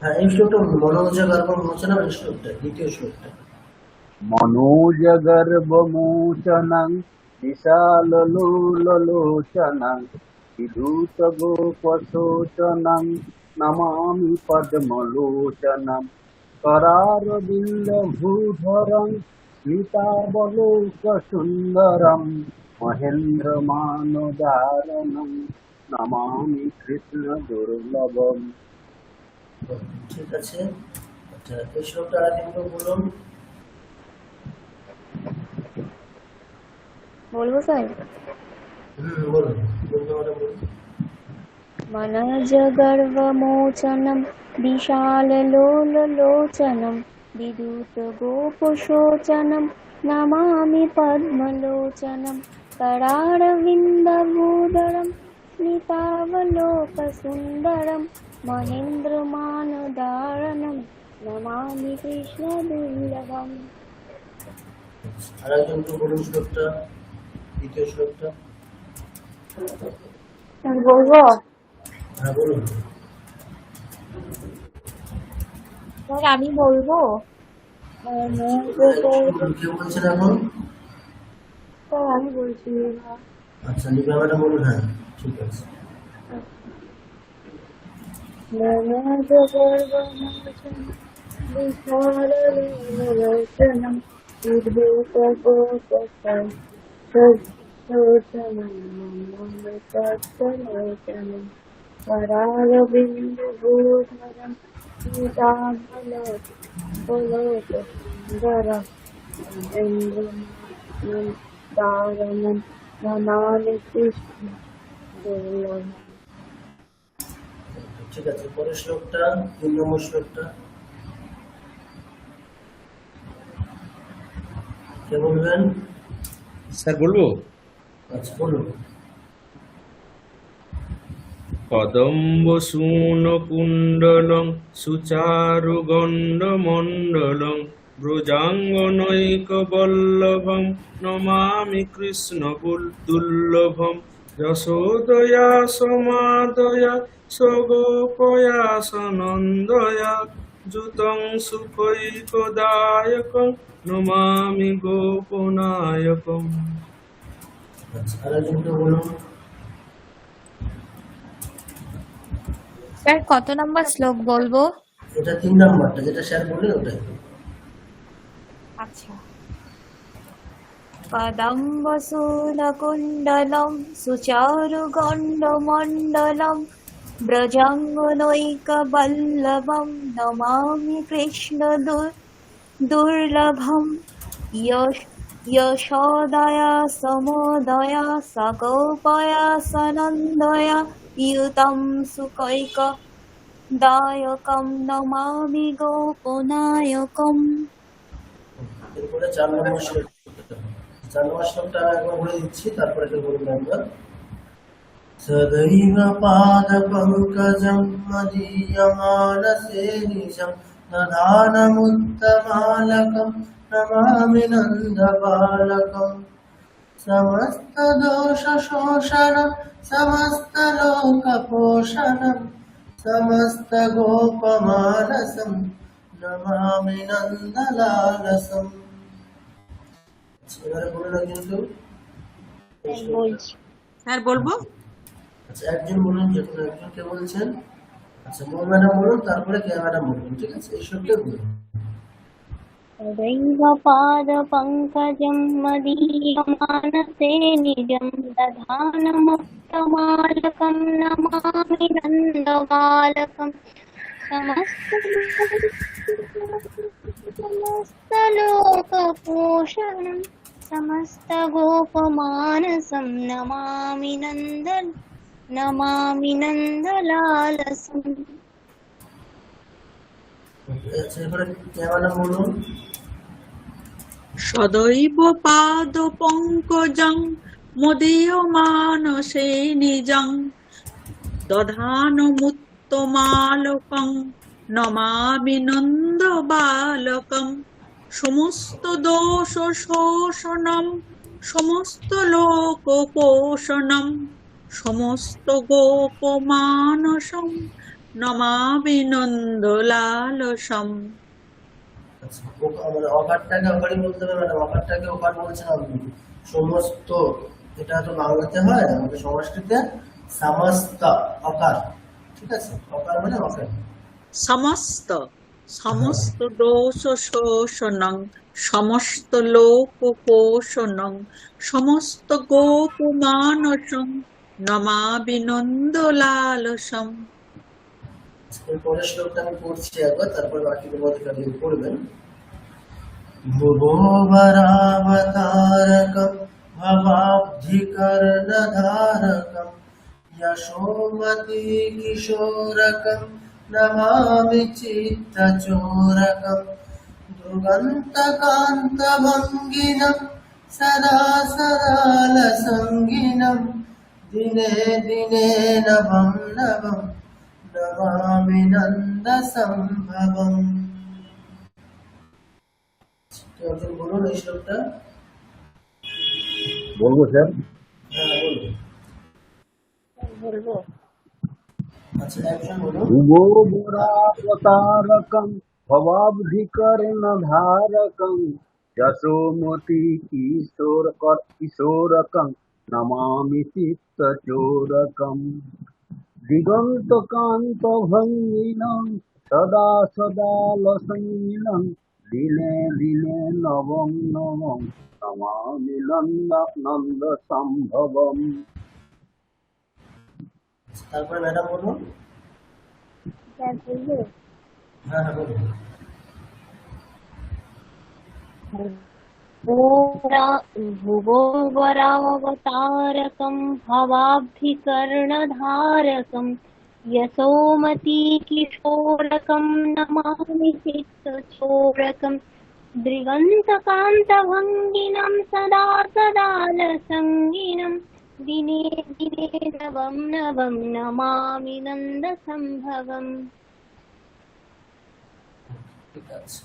হ্যাঁ, এই শ্লোকটা মনোজা গর্ভ মোচনা, এই শ্লোকটা দ্বিতীয় শ্লোকটা। मनोजगर्भमोचनं विशाललोललोचनं विधूतगोपशोचनं नमामि पद्मलोचनं करारविन्दभूधरं स्मितावलोकसुन्दरं महेन्द्रमानदारणं नमामि कृष्णदुर्लभम्। ঠিক আছে। আচ্ছা, এই শ্লোকটা আরেকদিন কেউ বলুন। বলবো স্যার? বলুন বলুন। मनजगर्वमोचनं विशाललोललोचनं विद्युतगोपशोचनं नमामि पद्मलोचनं करारविन्दभूधरं स्मितावलोकसुन्दरं महेन्द्रमानदारणं नमामि कृष्णदुर्लभम्। আরেকজন কেউ বলুন শ্লোকটা, দ্বিতীয় শ্লোকটা। বলবো? হ্যাঁ বলুন। স্যার আমি বলবো? কেউ বলছেন এখন? স্যার আমি বলছি। আচ্ছা, নিভাবাটা বলুন। হ্যাঁ ঠিক আছে। विशाललोचनं विद्युतगोपशोचनं करारविन्दभूधरं स्मितावलोकसुन्दरं महेन्द्रमानदारणं नमामि कृष्णदुर्लभम्। ঠিক আছে, পরের শ্লোকটা 3 নম্বর শ্লোকটা কে বলবেন? স্যার বলবো? আচ্ছা বলুন। কদম্বসূনকুণ্ডলং সুচারুগণ্ডমণ্ডলং ব্রজাঙ্গনৈকবল্লভং নমামি কৃষ্ণদুর্লভম যশোদয়া সমাদয়া সগোপয়া সনন্দয়া যুতং সুখৈকদায়কং নমামি গোপনায়কম। আচ্ছা, আরেকজনকে বলুন। স্যার কত নম্বর শ্লোক বলবো? এটা 3 নম্বরটা, যেটা স্যার বললেন ওটাই। আচ্ছা পদম্বসূলকুণ্ডলম সুচারুগণ্ডমণ্ডলম ব্রজাঙ্গনৈকবল্লভম নমামি কৃষ্ণ দুর্লভম यशोदया समोदया सगोपया सनन्दया युतं सुकैकदायकं नमामि गोपनायकम्। এরপরে 4 নম্বর শ্লোক। 4 নম্বর শ্লোকটা একবার বলে দিচ্ছি, তারপরে এটা বলবো একবার। সদৈব পাদ পঙ্কজম মদীয়মানসে নিজম দধানমুত্তমালকম নমামি নন্দবালকম সমস্ত দোষ শোষণম সমস্ত লোক পোষণম সমস্ত গোপমানসম নমামি নন্দলালসম। এবারে বলুন না কিন্তু বলছি স্যার বলবো? আচ্ছা একজন বলুন, যে কোনো একজন কে বলছেন? আচ্ছা মোর ম্যাডাম বলুন, তারপরে কে ম্যাডাম বলুন, ঠিক আছে? এই সবটা বলুন। तदैव पादपङ्कजं मदीयमानसे निजं दधानमुत्तमालकं नमामि नन्दबालकं समस्तलोकपोषणं समस्तगोपमानसं नमामि नन्दलालसम्। আচ্ছা এবারে কে ম্যাডাম বলুন। সদৈব পাদ পঙ্কজং মদীয়মানসে নিজং দধানমুত্তমালকং নমামি নন্দবালকং সমস্ত দোষ শোষণম সমস্ত লোক পোষণম সমস্ত গোপমানসম নমামি নন্দলালসম। আচ্ছা মানে অকারটাকে অকারই বলতে হবে ম্যাডাম, অকারটাকে অকার বলছেন আপনি। সমস্ত এটা তো বাংলাতে হয়, আমাদের সংস্কৃতে সমস্ত অকার, ঠিক আছে? অকার মানে অকার। সমস্ত সমস্ত দোষ শোষণং সমস্ত লোক পোষণং সমস্ত গোপমানসং নমামি নন্দলালসম। এরপরের শ্লোকটা আমি পড়ছি একবার, তারপরে বাকিগুলো অধিকারী পড়বেন। ভুবো বরাবতারকম ভবাব্ধিকর্ণধারকম যশোমতি কিশোরকম নমামি চিত্তচোরকম দুর্গন্তকান্তভঙ্গিনম সদা সদালসঙ্গিনম দিনে দিনে নবম নবম নমামি নন্দসম্ভবম। একজন বলুন এই শ্লোকটা। বলবো স্যার? হ্যাঁ বলুন। বলবো আচ্ছা একজন বলুন। ভুবো বরাবতারকম ভবাব্ধিকর্ণধারকম যশোমতি কিশোরকম নমামি চিত্তচোরকম দিগন্তকান্তভঙ্গিনম সদা সদালসঙ্গিনম দিনে দিনে নবম নবম নমামি নন্দসম্ভবম। তারপরে ম্যাডাম বলুন। স্যার বলবো হ্যাঁ হ্যাঁ বলুন। भुवोवरावतारकं भवाब्धिकर्णधारकं यशोमती किशोरकं नमामि चित्तचोरकं दृगन्तकान्तभङ्गिनं सदा सदालसङ्गिनं दिने दिने नवं नवं नमामि नन्दसम्भवम्। ঠিক আছে,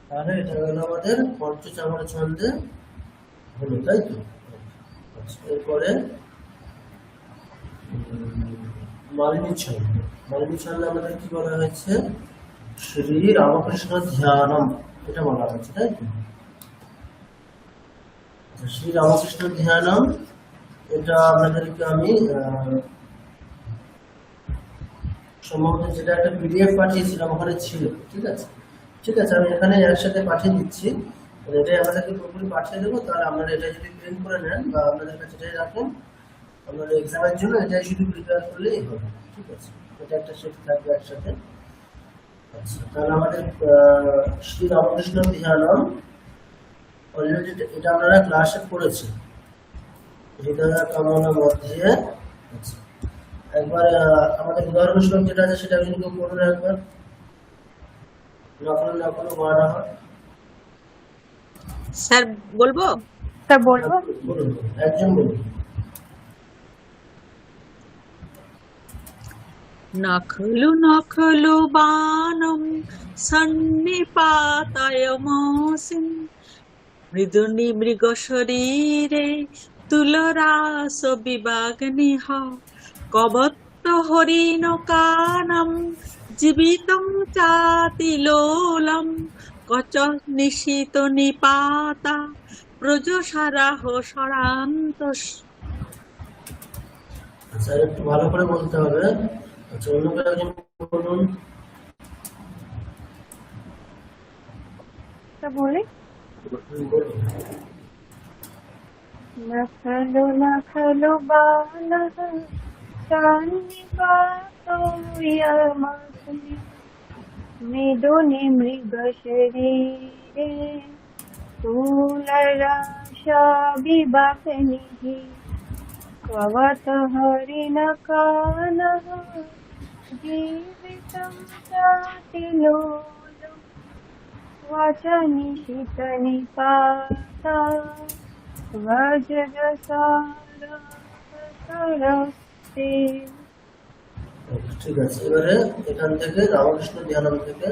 তাহলে এটা হলো আমাদের পঞ্চচামর ছন্দে হলো, তাই তো? আচ্ছা, এরপরে মালিনী ছন্দ। মালিনী ছন্দে আমাদের কি বলা হয়েছে? শ্রী রামকৃষ্ণ ধ্যানম, এটা বলা হয়েছে, তাই তো? আচ্ছা, শ্রী রামকৃষ্ণ ধ্যানম, এটা আপনাদেরকে আমি সম্ভবত যেটা একটা পিডিএফ পাঠিয়েছিলাম ওখানে ছিল, ঠিক আছে? ঠিক আছে, আমি এখানে একসাথে পাঠিয়ে দিচ্ছি। মানে এটাই আমাদেরকে পুরোপুরি পাঠিয়ে দেবো, তাহলে আপনারা এটা যদি প্রিন্ট করে নেন বা আপনাদের কাছে এটাই রাখেন, আপনারা এক্সামের জন্য এটাই শুধু প্রিপেয়ার করলেই হবে। ঠিক আছে, এটা একটা শিফট থাকবে একসাথে। আচ্ছা, তাহলে আমাদের শ্রী রামকৃষ্ণ ধ্যানম অলরেডি এটা আপনারা ক্লাসে পড়েছেন, হৃদয় কামনা মধ্যে। আচ্ছা, একবার আমাদের উদাহরণ শ্লোক যেটা আছে সেটা কিন্তু পড়ুন একবার, নকল নকল বানা হয়। স্যার বলবো? স্যার বলবো? বলুন, একজন বলুন। নখলু নখলু বাণম সন্নিপাতয়মসিন মৃদুনি মৃগ শরীরে তুলরাস বিবাগনিহ কবত্ত হরিণ কানম জীবিতং চাতিলোলম কচ নিশিত নিপাতা প্রজসারাহ সরান্তস। আচ্ছা, একটু ভালো করে বলতে হবে। আচ্ছা, অন্য কেউ একজন বলুন। স্যার বলি? বলুন। নখলু নখলু বাণঃ সন্নিপাতয়মস্মি মৃদুনি মৃগশরীরে তুলরাশবিবাকনিः কবত হরিণকানः জীবিतं চাতিলোলম वचनिशितनिपाता वज्रसारस्ते। ঠিক আছে, এবারে এখান থেকে রামকৃষ্ণ ধ্যানম থেকে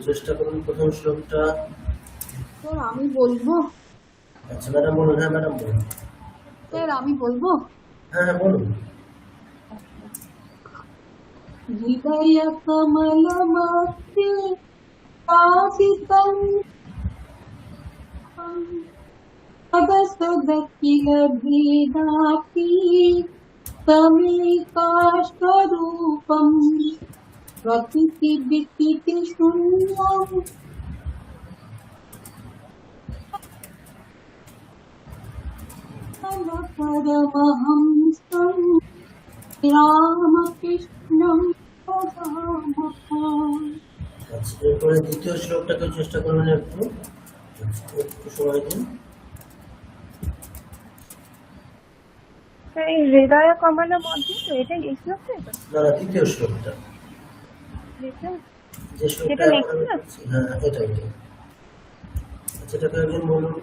চেষ্টা করুন প্রথম শ্লোকটা। স্যার আমি বলবো? আচ্ছা ম্যাডাম বলুন। হ্যাঁ ম্যাডাম বলুন। স্যার আমি বলবো? হ্যাঁ হ্যাঁ বলুন। হৃদয় কমল মধ্যে পাতিতং সদসদকিল ভেদাপি তমেকাষ্টরূপম প্রকৃতি বিকৃতি শূন্যম পরমহংসম রামকৃষ্ণম ভজামহং। আচ্ছা, এরপরে দ্বিতীয় শ্লোকটাকে চেষ্টা করবেন একটু। আচ্ছা, একটু সময় দিন। এই হৃদয় কমল মধ্যে তো এটা এই শ্লোকটা? না না, তৃতীয় শ্লোকটা, যে শ্লোকটা যেটা নেক্সট আমরা না? পড়ছি। হ্যাঁ এটাই। আচ্ছা, এটাকে একজন বলুন।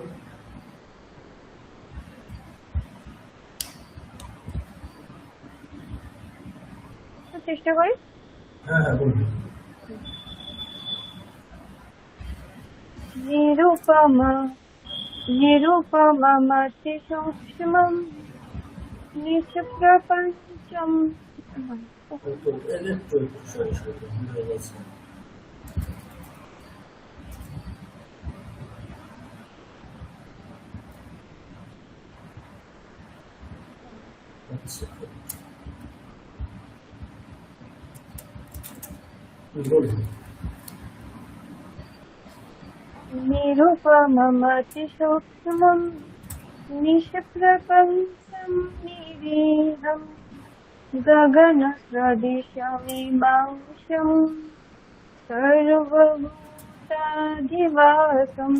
চেষ্টা করি। হ্যাঁ হ্যাঁ বলুন। নিরুপমা নিরুপমমতি সূক্ষ্মম নিষ্প্রপঞ্চম। একটু সরি ভুল হয়ে গেছে। আচ্ছা বলুন। নিরুপমমতি সূক্ষ্মম নিষ্প্রপঞ্চম নিরীহম গগনসদৃশমিমাংশম সর্বভূতাধিবাসম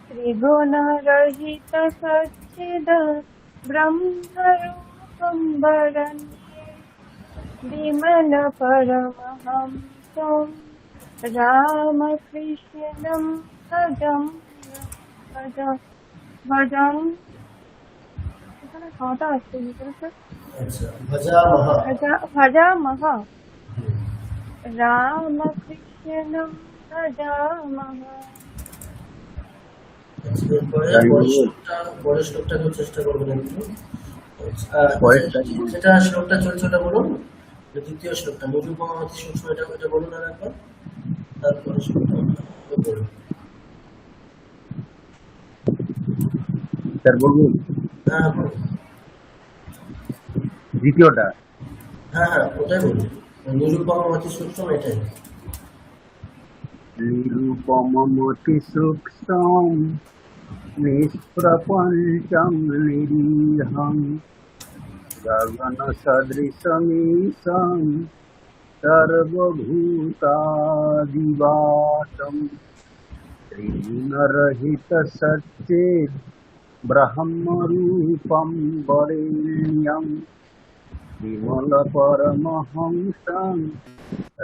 ত্রিগুণরহিত সচ্চিদ ব্রহ্মরূপম বরণ্যে বিমল পরমহংসম রামকৃষ্ণম ভজম ভজম। এখানে কটা আসছে ভিতরে স্যার? আচ্ছা, ভজামহ। ভজামহ রামকৃষ্ণম ভজামহ। আচ্ছা, এরপরে পরের শ্লোকটাকে চেষ্টা করবেন একটু। আচ্ছা, যেটা শ্লোকটা চলছে ওটা বলুন। দ্বিতীয় শ্লোকটা নিরুপমমতি সূক্ষ্ম, এটা বলুন আর একবার। তারপরে শ্লোকটা বলুন। স্যার বলুন হ্যাঁ বলুন। দ্বিতীয়টা। হ্যাঁ হ্যাঁ ওটাই বলুন, নিরুপমমতি সূক্ষ্ম এটাই। निरुपममतिसूक्ष्मं निष्प्रपञ्चं निरीहं गगनसदृशमीशं सर्वभूतादिवासं त्रिगुणरहितसच्चेत् ब्रह्मरूपं वरेण्यं विमलपरमहंसं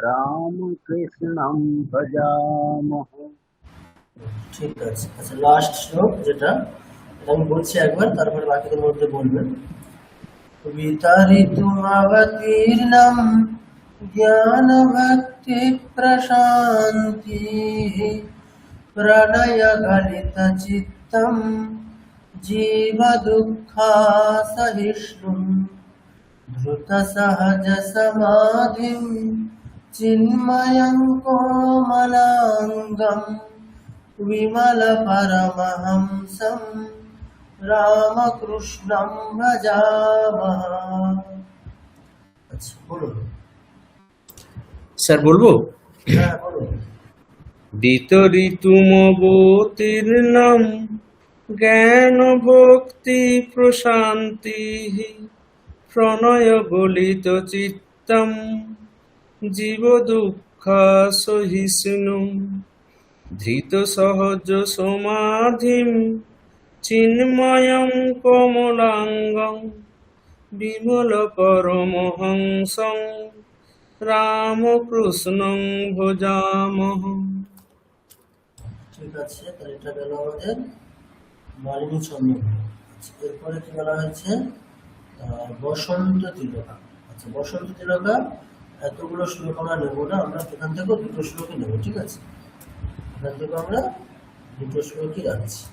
रामकृष्णं भजामः। ঠিক আছে। আচ্ছা, লাস্ট শ্লোক যেটা, এটা আমি বলছি একবার, তারপরে বাকিদের মধ্যে বলবেন। বিতারিতুমবতীর্ণম জ্ঞান ভক্তি প্রশান্তি প্রণয় গলিত চিত্তম জীব দুঃখা সহিষ্ণু ধৃত সহজ সমাধিম চিন্ময়ং কোমলাঙ্গম विमल परमहंसं रामकृष्णं भजामः। अच्छा बोलो। স্যার বলবো? হ্যাঁ বলো। বিতরিতুমবতীর্ণম জ্ঞান ভক্তি প্রশান্তি প্রণয় গলিত চিত্তম জীব দুঃখা সহিষ্ণু ধৃত সহজ সমাধিম চিন্ময়ং কমলাঙ্গং বিমল পরমহংসং রামকৃষ্ণং ভজামহ। ঠিক আছে, তাহলে এটা গেল আমাদের মালিনী ছন্দ। আচ্ছা, এরপরে কি বলা হয়েছে? বসন্ত তিলকা। আচ্ছা, বসন্ত তিলকা এতগুলো শ্লোক আমরা নেবো না, আমরা এখান থেকেও দুটো শ্লোকই নেবো, ঠিক আছে? এখান থেকে আমরা দুটো শ্লোকই রাখছি।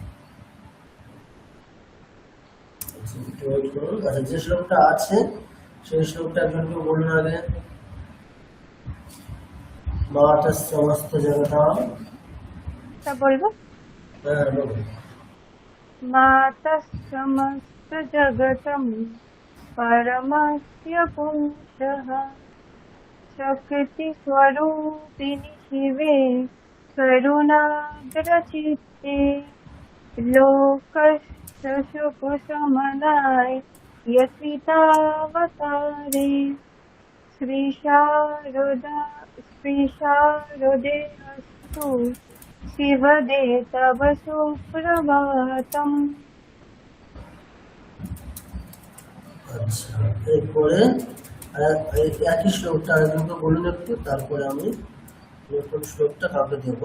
একটু ওয়েট করুন। আচ্ছা, যে শ্লোকটা আছে সেই শ্লোকটা একজনকে বলুন আগে। মাতা সমস্ত জগতাম। তা বলবো? হ্যাঁ বলুন। মাতা সমস্ত জগতম পরমস্য পুংসঃ শক্তি স্বরূপিণী শিবে করুণাগ্রচিত্তে লোকস্য সুখ সমনায় यसितावतारे श्रीशारदे अस्तु शिवदे तव सुप्रभातम्। আচ্ছা, এরপরে একই শ্লোকটা আরেকজনকে বলুন একটু, তারপরে আমি নতুন শ্লোকটা কাউকে দেব।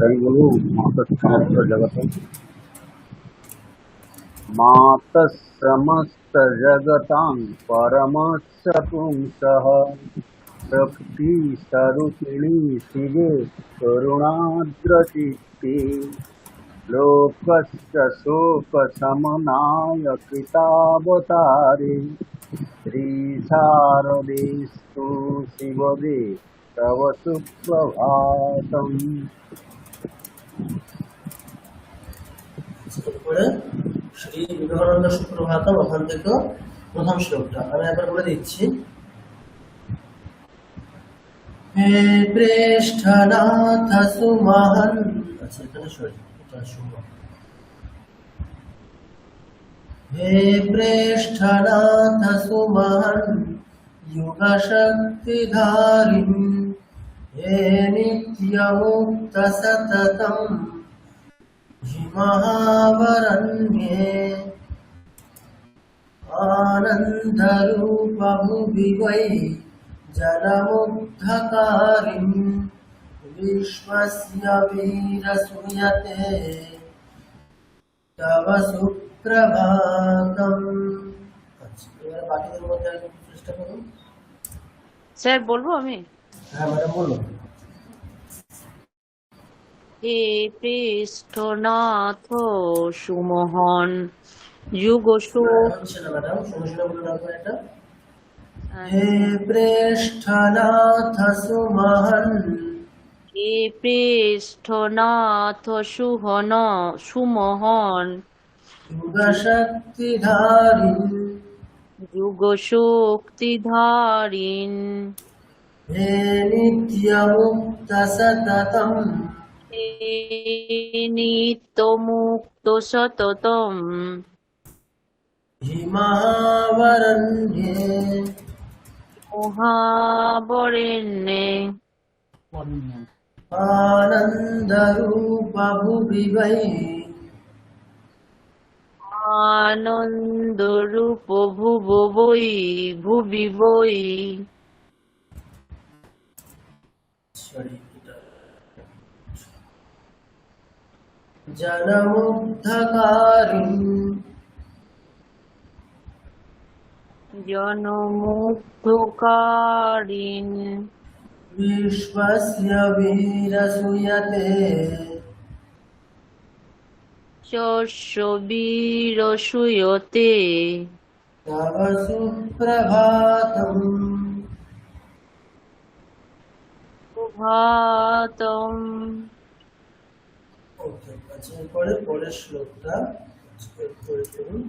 আমি বলবো মাতা সমস্ত জগতম। माता समस्त जगतां परमस्य पुंसः शक्ति स्वरूपिणी शिवे करुणाद्रचित्ते लोकस्य शोकशमनाय कृतावतारे श्रीशारदेस्तु शिवदे तव सुप्रभातम्। এরপরে শ্রী বিবেকানন্দ সুপ্রভাতম, ওখান থেকে প্রথম শ্লোকটা আমি একবার বলে দিচ্ছি। হে প্রেষ্ঠনাথ সুমহান। আচ্ছা, এখানে সরি, এটা সুমহান। হে প্রেষ্ঠনাথ সুমহান যুগ শক্তিধারিণ হে নিত্য মুক্ত সততম महावरण्ये आनन्दरूप भुवि वै जलमुग्धकारिं विश्वस्य वीरसूयते तव सुप्रभातम्। আচ্ছা, এবারে বাকিদের মধ্যে একটু চেষ্টা করুন। স্যার বলবো আমি? হ্যাঁ ম্যাডাম বলুন। হে পৃষ্ঠনাথ সুমোহন যুগ হচ্ছে না ম্যাডাম, শুনে শুনে বলুন একবার এটা। হে প্রেষ্ঠনাথ সুমহান। হে পৃষ্ঠনাথ সুমোহন যুগ শক্তিধারিণ যুগ শক্তিধারিণ হে নিত্যমুক্ত সততম হে নিত্য মুক্ত সততম হিমাবরণ্যে মহাবরেণ্যে আনন্দরূপ ভুবি বৈ আনন্দ রূপ ভুব বই ভুবি বই জনমুগ্ধকারিণ জনমুগ্ধকারিণ বিশ্বস্য বীরসূয়তে শস্য বীর সুয়তে তব সুপ্রভাতম। সুভাতম। ওকে, আচ্ছা এরপরে পরের শ্লোকটা করে করুন।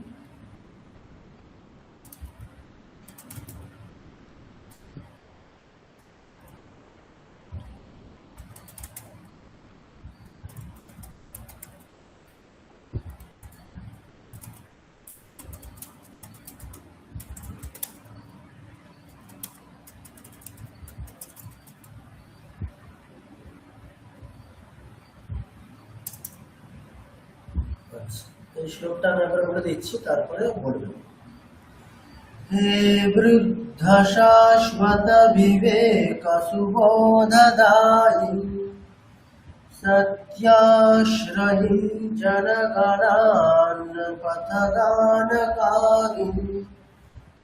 এই শ্লোকটা আমি একবার বলে দিচ্ছি, তারপরে বলবেন। হে বৃদ্ধ শাশ্বত বিবেক সুবোধদায়ী সত্যাশ্রয়ী জনগণান পথদানকারী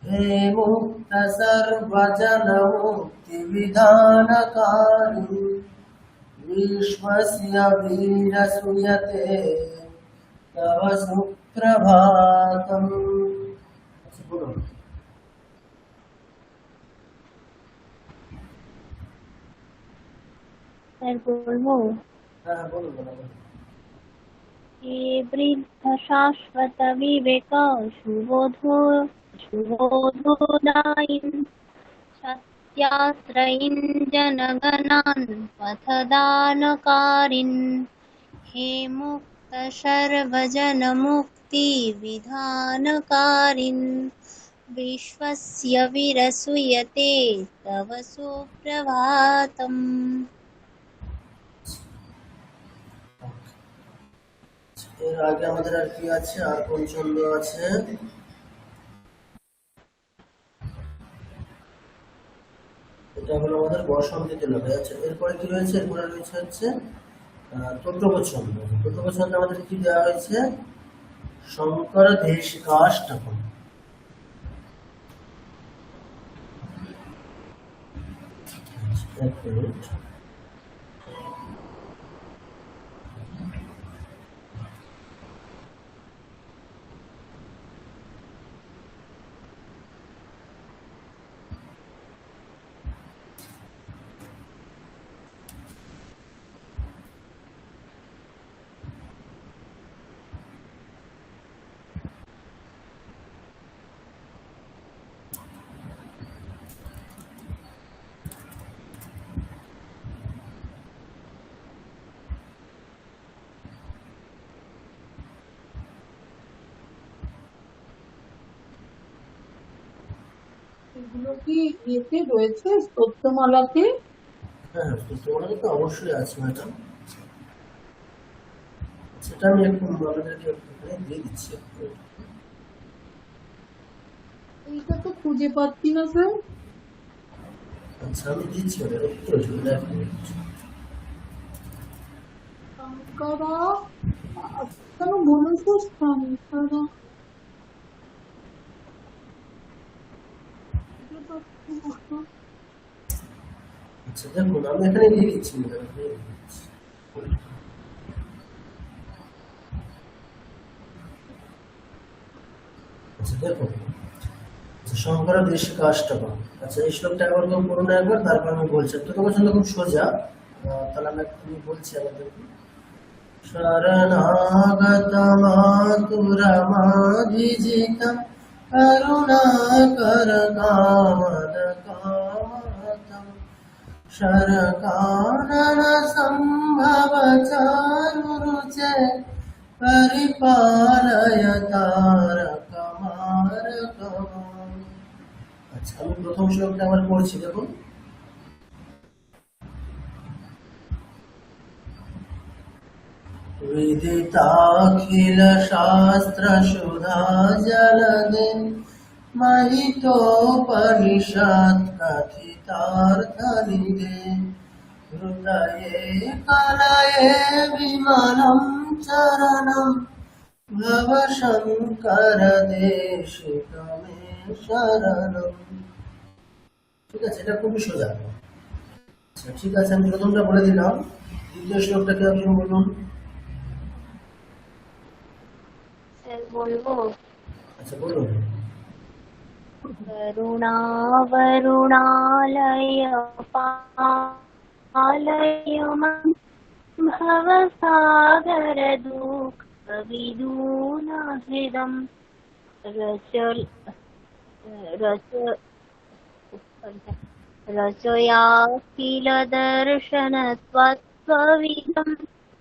হে মুক্ত সর্বজন মুক্তি বিধানকারী বিশ্বস্য বীরসূয়তে তব সুপ্রভাতম। বলুন। স্যার বলবো? হ্যাঁ বলুন বলুন। হে বৃদ্ধ শাশ্বত বিবেক সুবোধদায়ীন সত্যাশ্রয়ীন জনগণান পথদানকারিণ হে মুক্ত সর্বজন মুক্তি বিধানকারিণ বিশ্বস্য বীরসূয়তে তব সুপ্রভাতম। এর আগে আমাদের আর কি আছে, আর কোন ছন্দ আছে? এটা হলো আমাদের বসন্তে তেলবে। আচ্ছা এরপরে কি রয়েছে? এরপরে রয়েছে হচ্ছে তদ্রব ছন্দ। তদ্রব ছন্দে আমাদের কি দেওয়া হয়েছে? শঙ্কর দেশিকাষ্টকম। এক মিনিট। এগুলো কি ইয়েতে রয়েছে স্তোত্রমালাতে? হ্যাঁ তোমার তো অবশ্যই আছে ম্যাডাম, সেটা আমি একটু আপনাদেরকে এখানে দিয়ে দিচ্ছি। এইটা তো খুঁজে পাচ্ছি না স্যার। আচ্ছা আমি দিচ্ছি ওটা একটু অসুবিধা এক মিনিট। শঙ্করা কেন বলেছে শঙ্করা? আচ্ছা দেখুন আমি এখানে দিয়ে দিচ্ছি ম্যাডাম, দিয়ে দিচ্ছি। আচ্ছা দেখুন, শঙ্কর দেশিকাষ্টকম। আচ্ছা এই শ্লোকটা একবার কেউ পড়ুন একবার, তারপর আমি বলছি। তো পছন্দ খুব সোজা, তাহলে আমি বলছি আমাদেরকে। শরণাগত মাতুরমাভিজিতম करुणाकर कामद कामतम् शरकानन सम्भव चारुरुचे परिपालय तारकमारकम्। আচ্ছা, আমি প্রথম শ্লোকটা আবার পড়ছি, দেখুন। विदिताखिल शास्त्र सुधा जलदे महितोपनिषत् कथितार्थनिधे हृदये कलये विमलं चरणं भव शंकर देशिक मे शरणं। ঠিক আছে, এটা খুবই সোজা। আচ্ছা ঠিক আছে, আমি প্রথমটা বলে দিলাম, দ্বিতীয় শ্লোকটাকে আপনি বলুন। बोलो আচ্ছা বলুন। करुणावरुणालय पालय मां भवसागर दुःखविदूनहृदं रचया किल दर्शनत्वत्त्वविदं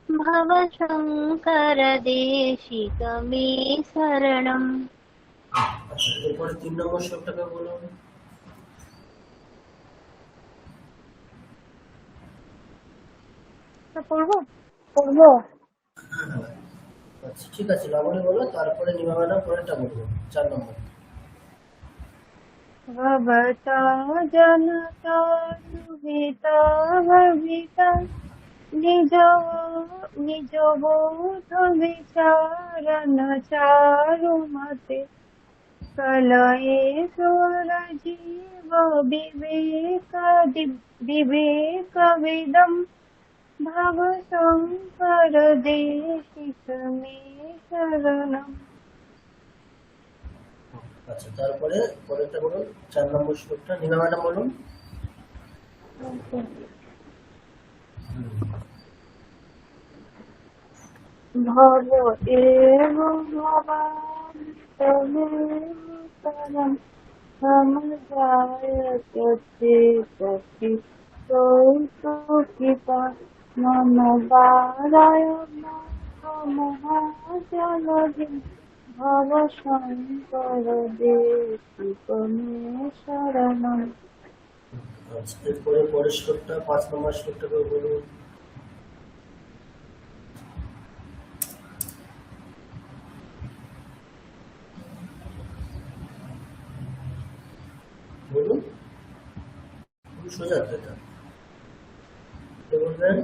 भव शंकर देशिक मे शरणम्। আচ্ছা এরপরে 3 নম্বর শ্লোকটাকে বলুন। পড়বো? আচ্ছা ঠিক আছে, লাবণী বলো, তারপরে নিমা ম্যাডাম পরেরটা বলবো, 4 নম্বর। ভবতা জনতা সুহিতা ভবিতা নিজ নিজ বোধ বিচারণ চারুমতে কলয়ে সুর জীব বিবেক বিদম ভব শঙ্কর দেশিক মে শরণম। আচ্ছা তারপরে পরেরটা বলুন, 4 নম্বর শ্লোকটা নিমা ম্যাডাম বলুন। ভব এব ভবান তমেব পরম সমজায়তে সখি কৌতুকিতা মম বারায় মহাজলধি ভব শঙ্কর দেশিক মে শরণম। আচ্ছা এরপরে পরের শ্লোকটা 5 নম্বর শ্লোকটাকে বলুন। বলুন, খুব সোজা তো এটা, কে বলবেন?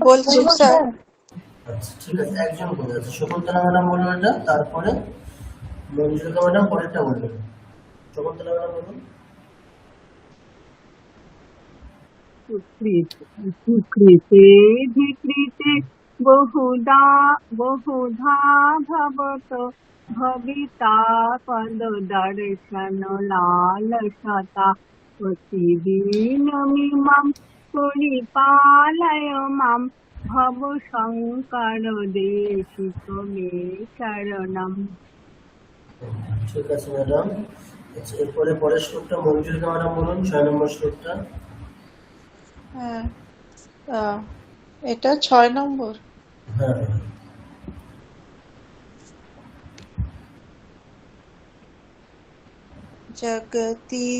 বলছি স্যার। আচ্ছা ঠিক আছে, একজন বলে আছে, শকুন্তলা ম্যাডাম বলুন এটা, তারপরে মঞ্জুলিকা ম্যাডাম পরেরটা বলবেন। শকুন্তলা ম্যাডাম বলুন। সুকৃতে ধিকৃতে বহুধা ভবত ভবিতা পদ দর্শন লালসতা প্রতিদিনমিমাম পরিপালয় মাম ভব শঙ্কর দেশিক মে শরণম। ঠিক আছে ম্যাডাম। আচ্ছা এরপরে পরের শ্লোকটা মঞ্জুলিকা ম্যাডাম বলুন, 6 নম্বর শ্লোকটা। হ্যাঁ, এটা 6 নম্বর। হ্যাঁ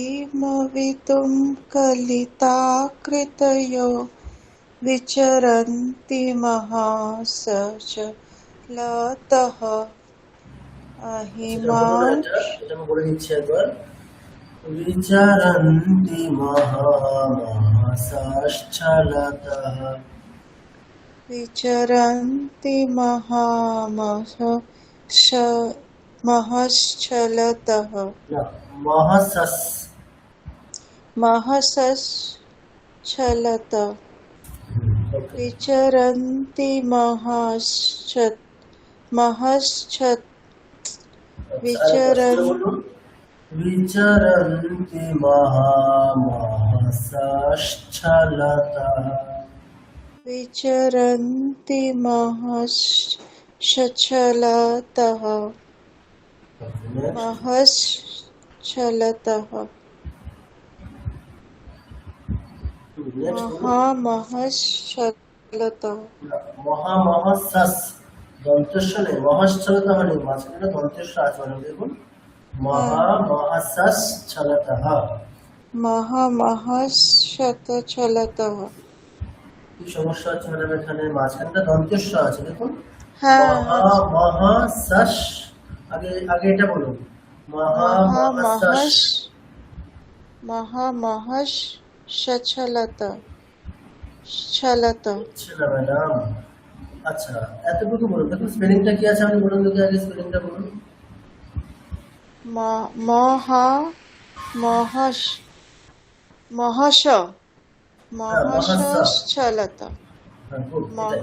जगतीमवितुं कलिताकृतयो विचरन्ति महासचलतः अहिमान् এটা আমি বলে দিচ্ছি একবার। विचरन्ति महामहसश्चलतः विचरन्ति महश्चलतः না মহাসস महसश्चलतः विचरन्ति विचरन्ति महामहसश्चलतः विचरन्ति महश्चलतः নেক্সট महश्चलतः নেক্সট महामहश्चलतः মহামহস্যাস দন্তেশ্ব নেই, মহাশ্চলতা মানে মাঝখানে দন্তেশ্ব আছে মানে দেখুন মহামহস্যাস ছলতঃ। महामहश्चलतः কি সমস্যা হচ্ছে ম্যাডাম, এখানে মাঝখানটা দন্তেশ্ব আছে দেখুন, হ্যাঁ মহামহস্যাস, আগে আগে এটা বলুন মহামহস্যাস। महामहश्चलतः ছিল ম্যাডাম। আচ্ছা এতটুকু বলুন, দেখুন স্পেলিংটা কি আছে আপনি বলুন দেখি, আগে স্পেলিংটা বলুন। महश महश्चलतः হ্যাঁ গুড, এটাই।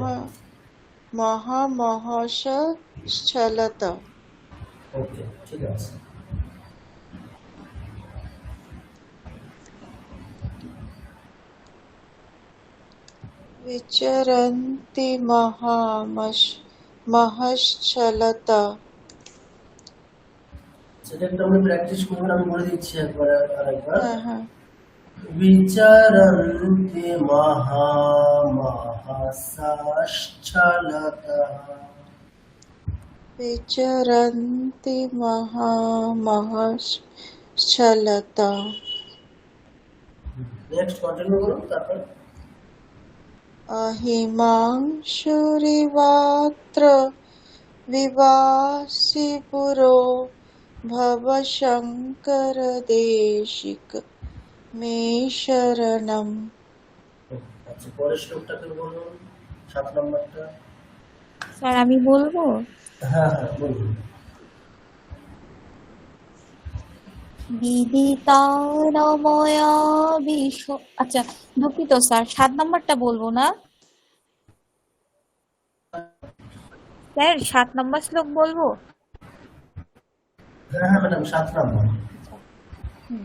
महामहश्चलतः ওকে ঠিক আছে। विचरन्ति महश्चलतः সেটা একটু আমরা প্র্যাকটিস করবো, আমি বলে দিচ্ছি একবার আরেকবার। हाँ हाँ विचरन्ति महामहसाश्चलतः। विचरन्ति महश्चलतः নেক্সট কন্টিনিউ করুন তারপর। अहिमांशुरिवात्र विवासि पुरो भवशङ्करदेशिक मे शरणम्। আচ্ছা পরের শ্লোকটাকে বলুন, 7 নম্বরটা। স্যার আমি বলবো? হ্যাঁ হ্যাঁ বলুন। বিদিতারময়া বিশ্ব, আচ্ছা দুঃখিত স্যার 7 নম্বরটা বলবো না স্যার, 7 নম্বর শ্লোক বলবো? হ্যাঁ হ্যাঁ ম্যাডাম 7 নম্বর।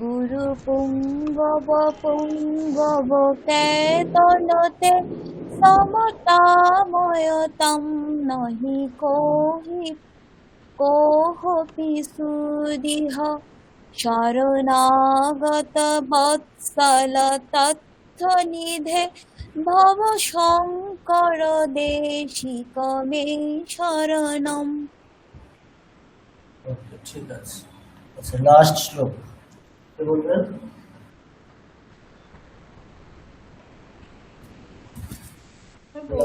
গুরু পুঙ্গব পুঙ্গব কেতনতে সমতাময়তম নহি কোহপি সুদিহ শরণাগত বৎসল তথ্য নিধে ভব শঙ্কর দেশিক মে শরণম। ওকে ঠিক আছে। আচ্ছা লাস্ট শ্লোক কি বলবেন?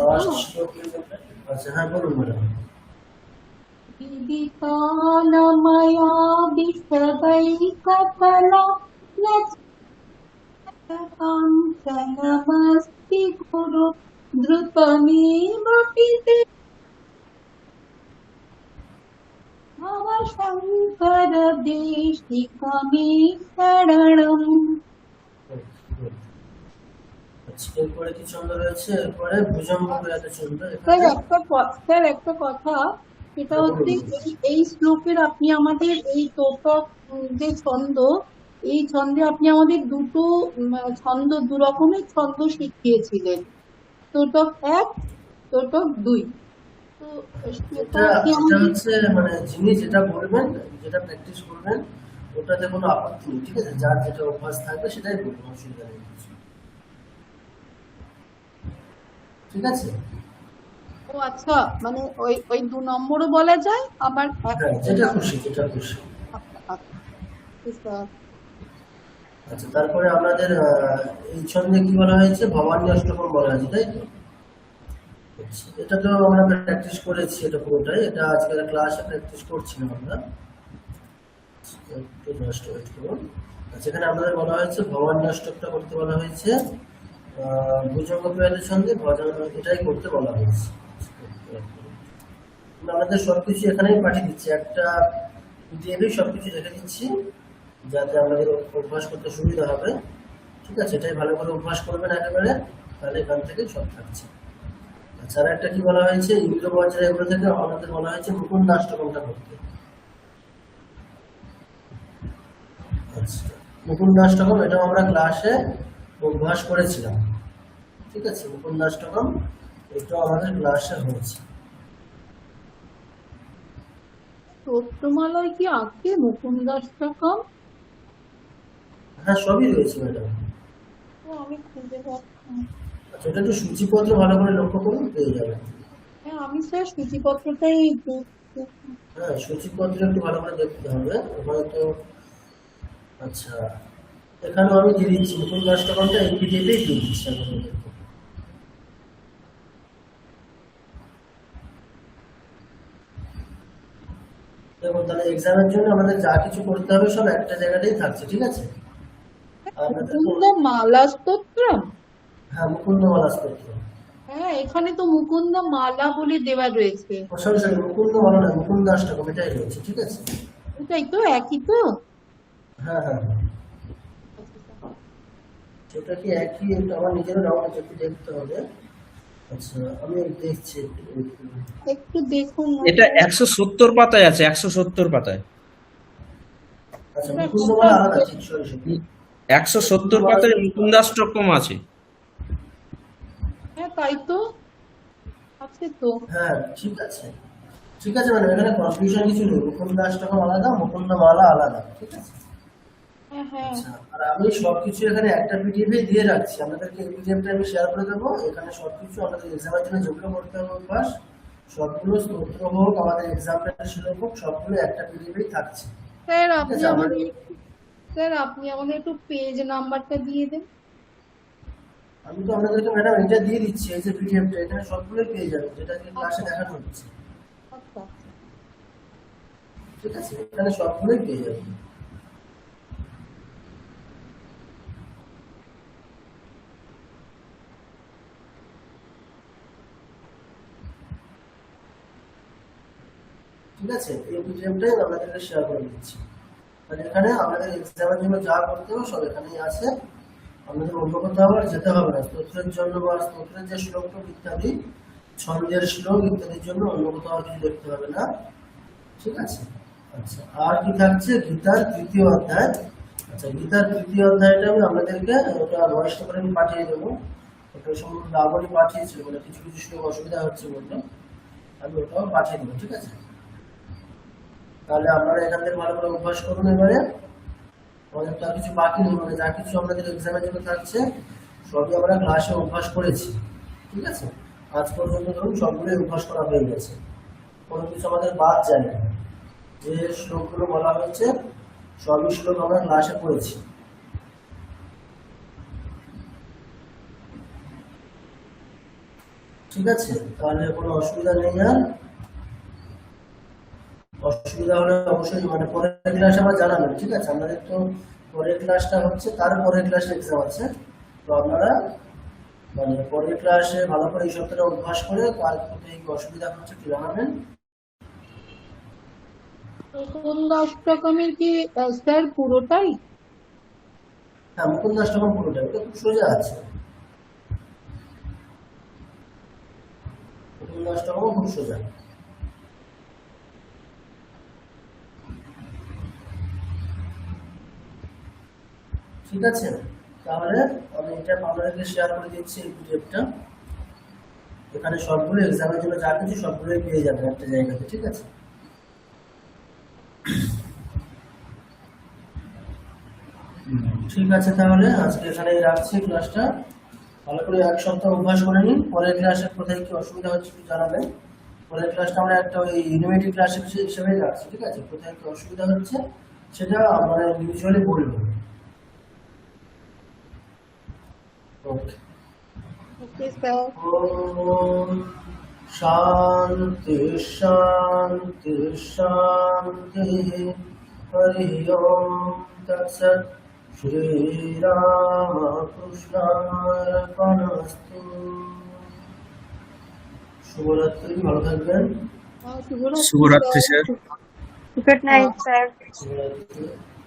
লাস্ট শ্লোক কি বলবেন? আচ্ছা হ্যাঁ বলুন ম্যাডাম। विदितालमया विशदैकतला काञ्चनमस्ति गुरु द्रुतमेव पिते भव शङ्कर देशिक मे शरणम्। আচ্ছা এরপরে কি ছন্দ রয়েছে? এরপরে ভুজঙ্গ ক্রিয়াতে ছন্দ। স্যার একটা কথা, এটা হচ্ছে এই শ্লোকের আপনি আমাদের এই তোটক যে ছন্দ, এই ছন্দে আপনি আমাদের দুটো ছন্দ, দু রকমের ছন্দ শিখিয়েছিলেন, তোটক 1, তোটক 2। তো সেটা এটা আপনি এটা আমাদের হচ্ছে মানে যিনি যেটা বলবেন, যেটা প্র্যাকটিস করবেন ওটাতে কোনো আপত্তি নেই, ঠিক আছে? যার যেটা অভ্যাস থাকবে সেটাই বলবেন, অসুবিধা নেই কিছু। ঠিক আছে? ও আচ্ছা, মানে ওই ওই 2 নম্বরও বলা যায় আবার হ্যাঁ যেটা খুশি, যেটা খুশি। আচ্ছা তারপরে আমাদের এই ছন্দে কি বলা হয়েছে? ভবানী অষ্টকম বলা হয়েছে, তাই তো? আচ্ছা, এটা তো আমরা প্র্যাকটিস করেছি, এটা পুরোটাই। এটা আজকের ক্লাসে প্র্যাকটিস করছিলাম আমরা। একটু জাস্ট ওয়েট করুন। আচ্ছা এখানে আমাদের বলা হয়েছে ভবানী অষ্টকটা করতে বলা হয়েছে, ভুজঙ্গ ক্রিয়াতে ছন্দে এটাই করতে বলা হয়েছে। আমাদের সবকিছু এখানেই পাঠিয়ে দিচ্ছি, একটা পিডিএফে সবকিছু রেখে দিচ্ছি যাতে আমাদের অভ্যাস করতে সুবিধা হবে। ঠিক আছে, এটাই ভালো করে অভ্যাস করবেন একেবারে, তাহলে এখান থেকে সব থাকছে। আচ্ছা আর একটা কি বলা হয়েছে? ইন্দ্র বজ্র এগুলো থেকে আমাদের বলা হয়েছে মুকুন্দাষ্টকমটা করতে। আচ্ছা মুকুন্দাষ্টকম এটাও আমরা ক্লাসে অভ্যাস করেছিলাম, ঠিক আছে? মুকুন্দাষ্টকম এটাও আমাদের ক্লাসে হয়েছে। স্তোত্রমালায় কি আছে মুকুন্দাষ্টকম? হ্যাঁ, সবই রয়েছে ম্যাডাম। তো আমি খুঁজে পাচ্ছি না। আচ্ছা, এটা একটু সূচিপত্র ভালো করে লক্ষ্য করুন, পেয়ে যাবেন। হ্যাঁ, আমি স্যার সূচিপত্রটাই হ্যাঁ, সূচিপত্র একটু ভালো করে দেখতে হবে, ওখানে তো। আচ্ছা, এখানেও আমি দিয়ে দিচ্ছি মুকুন্দাষ্টকমটা এই পিডিএফেই দিয়ে দিচ্ছি আপনাদেরকে। দেখুন, তাহলে এক্সামের জন্য আমাদের যা কিছু করতে হবে সব একটা জায়গাতেই থাকছে, ঠিক আছে? আপনাদের তো- মুকুন্দ মালা স্তোত্রম। হ্যাঁ, মুকুন্দমালা স্তোত্র। হ্যাঁ, এখানে তো মুকুন্দ মালা বলে দেওয়া রয়েছে। সরি সরি, মুকুন্দমালা না, মুকুন্দাষ্টকম এটাই রয়েছে, ঠিক আছে? এটাই তো, একই তো। হ্যাঁ হ্যাঁ হ্যাঁ, সেটা কি একই? একটু আমার নিজেরও ডাউট আছে, একটু দেখতে হবে। আচ্ছা, আমি দেখছি একটু। একটু দেখুন না। এটা 170 পাতায় আছে, 170 পাতায়। আচ্ছা, মুকুন্দমালা আলাদা, ঠিক, সরি সরি। 170 পাতায় মুকুন্দাষ্টকম আছে। হ্যাঁ, তাই তো, আছে তো। হ্যাঁ, ঠিক আছে ঠিক আছে, মানে এখানে কনফিউশন কিছু নেই, মুকুন্দাষ্টকম আলাদা, মুকুন্দমালা আলাদা, ঠিক আছে? হ্যাঁ হ্যাঁ, আচ্ছা, আর আমি সবকিছু এখানে একটা পিডিএফে দিয়ে রাখছি, আপনাদেরকে এই পিডিএফটা আমি শেয়ার করে দেবো। এখানে সবকিছু আমাদের এক্সামের জন্য যেগুলো করতে হবে অভ্যাস, সবগুলো স্তোত্র হোক, আমাদের এক্সাম্পল শ্লোক হোক, সবগুলো একটা পিডিএফেই থাকছে। স্যার ঠিক আপনি আছে, আমাদের একটু পেজ নাম্বারটা দিয়ে দেন। আমি তো আপনাদেরকে ম্যাডাম এটা দিয়ে দিচ্ছি, এই যে পিডিএফটা, এখানে সবগুলোই পেয়ে যাবেন, যেটা ক্লাসে দেখানো হচ্ছে, আচ্ছা, ঠিক আছে? এখানে সবগুলোই পেয়ে যাবেন। ঠিক আছে, এই পিডিএফটাই আপনাদেরকে শেয়ার করে দিচ্ছি। মানে এখানে আমাদের এক্সামের জন্য যা করতে হবে সব এখানেই আছে, আমাদের অন্য কোথাও আবার যেতে হবে না। স্তোত্রের জন্য বা স্তোত্রের যে শ্লোক ইত্যাদি, ছন্দের শ্লোক ইত্যাদির জন্য অন্য কোথাও কিছু দেখতে হবে না, ঠিক আছে? আচ্ছা, আর কি থাকছে? গীতার 3য় অধ্যায়। আচ্ছা, গীতার 3য় অধ্যায়টা আমি আপনাদেরকে ওটা ভয়েস করে আমি পাঠিয়ে দেবো। ওটা সম্পূর্ণ রাবণী পাঠিয়েছিল, মানে কিছু কিছু শ্লোক অসুবিধা হচ্ছে বললো, আমি ওটাও পাঠিয়ে দেবো, ঠিক আছে? তাহলে আপনারা এখান থেকে ভালো করে অভ্যাস করুন। এবারে আমাদের তো আর কিছু বাকি নেই, মানে যা কিছু আপনাদের এক্সামের জন্য থাকছে সবই আমরা ক্লাসে অভ্যাস করেছি, ঠিক আছে? আজ পর্যন্ত ধরুন সবগুলোই অভ্যাস করা হয়ে গেছে, কোনো কিছু আমাদের বাদ যায় না। যে শ্লোকগুলো বলা হয়েছে সবই শ্লোক আমরা ক্লাসে পড়েছি। ঠিক আছে, তাহলে কোনো অসুবিধা নেই। আর অসুবিধা হলে অবশ্যই মানে পরের ক্লাসে আবার জানাবেন, ঠিক আছে? আমাদের তো পরের ক্লাসটা হচ্ছে, তারপরের ক্লাসে এক্সাম আছে, তো আপনারা মানে পরের ক্লাসে ভালো করে এই সপ্তাহটা অভ্যাস করে কাল কোথায় অসুবিধা হচ্ছে কি জানাবেন। মুকুন্দাষ্টকমের কি স্যার পুরোটাই? হ্যাঁ, মুকুন্দাষ্টকম পুরোটা, ওটা খুব সোজা আছে, মুকুন্দাষ্টকম খুব সোজা। ঠিক আছে, তাহলে আমি এটা আপনাদেরকে শেয়ার করে দিচ্ছি এই পিডিএফটা। এখানে সবগুলো এক্সামের জন্য যা কিছু সবগুলোই পেয়ে যাবেন একটা জায়গাতে, ঠিক আছে? ঠিক আছে, তাহলে আজকে এখানেই রাখছি ক্লাসটা। ভালো করে এক সপ্তাহ অভ্যাস করে নিন, পরের ক্লাসে কোথায় কি অসুবিধা হচ্ছে একটু জানাবেন। পরের ক্লাসটা আমরা একটা ওই ইউনিভার্সিটি ক্লাস হিসেবেই রাখছি, ঠিক আছে? কোথায় কি অসুবিধা হচ্ছে সেটা আমরা ইউজুয়ালি বলবো। ওকে, ওকে স্যার। ওম শান্তি শান্তি শান্তি, হরি ওম তৎসৎ। শ্রীরামকৃষ্ণার্পণমস্তু। শুভরাত্রি, ভালো থাকবেন। শুভরাত্রি শুভরাত্রি স্যার। Good night sir. শুভরাত্রি।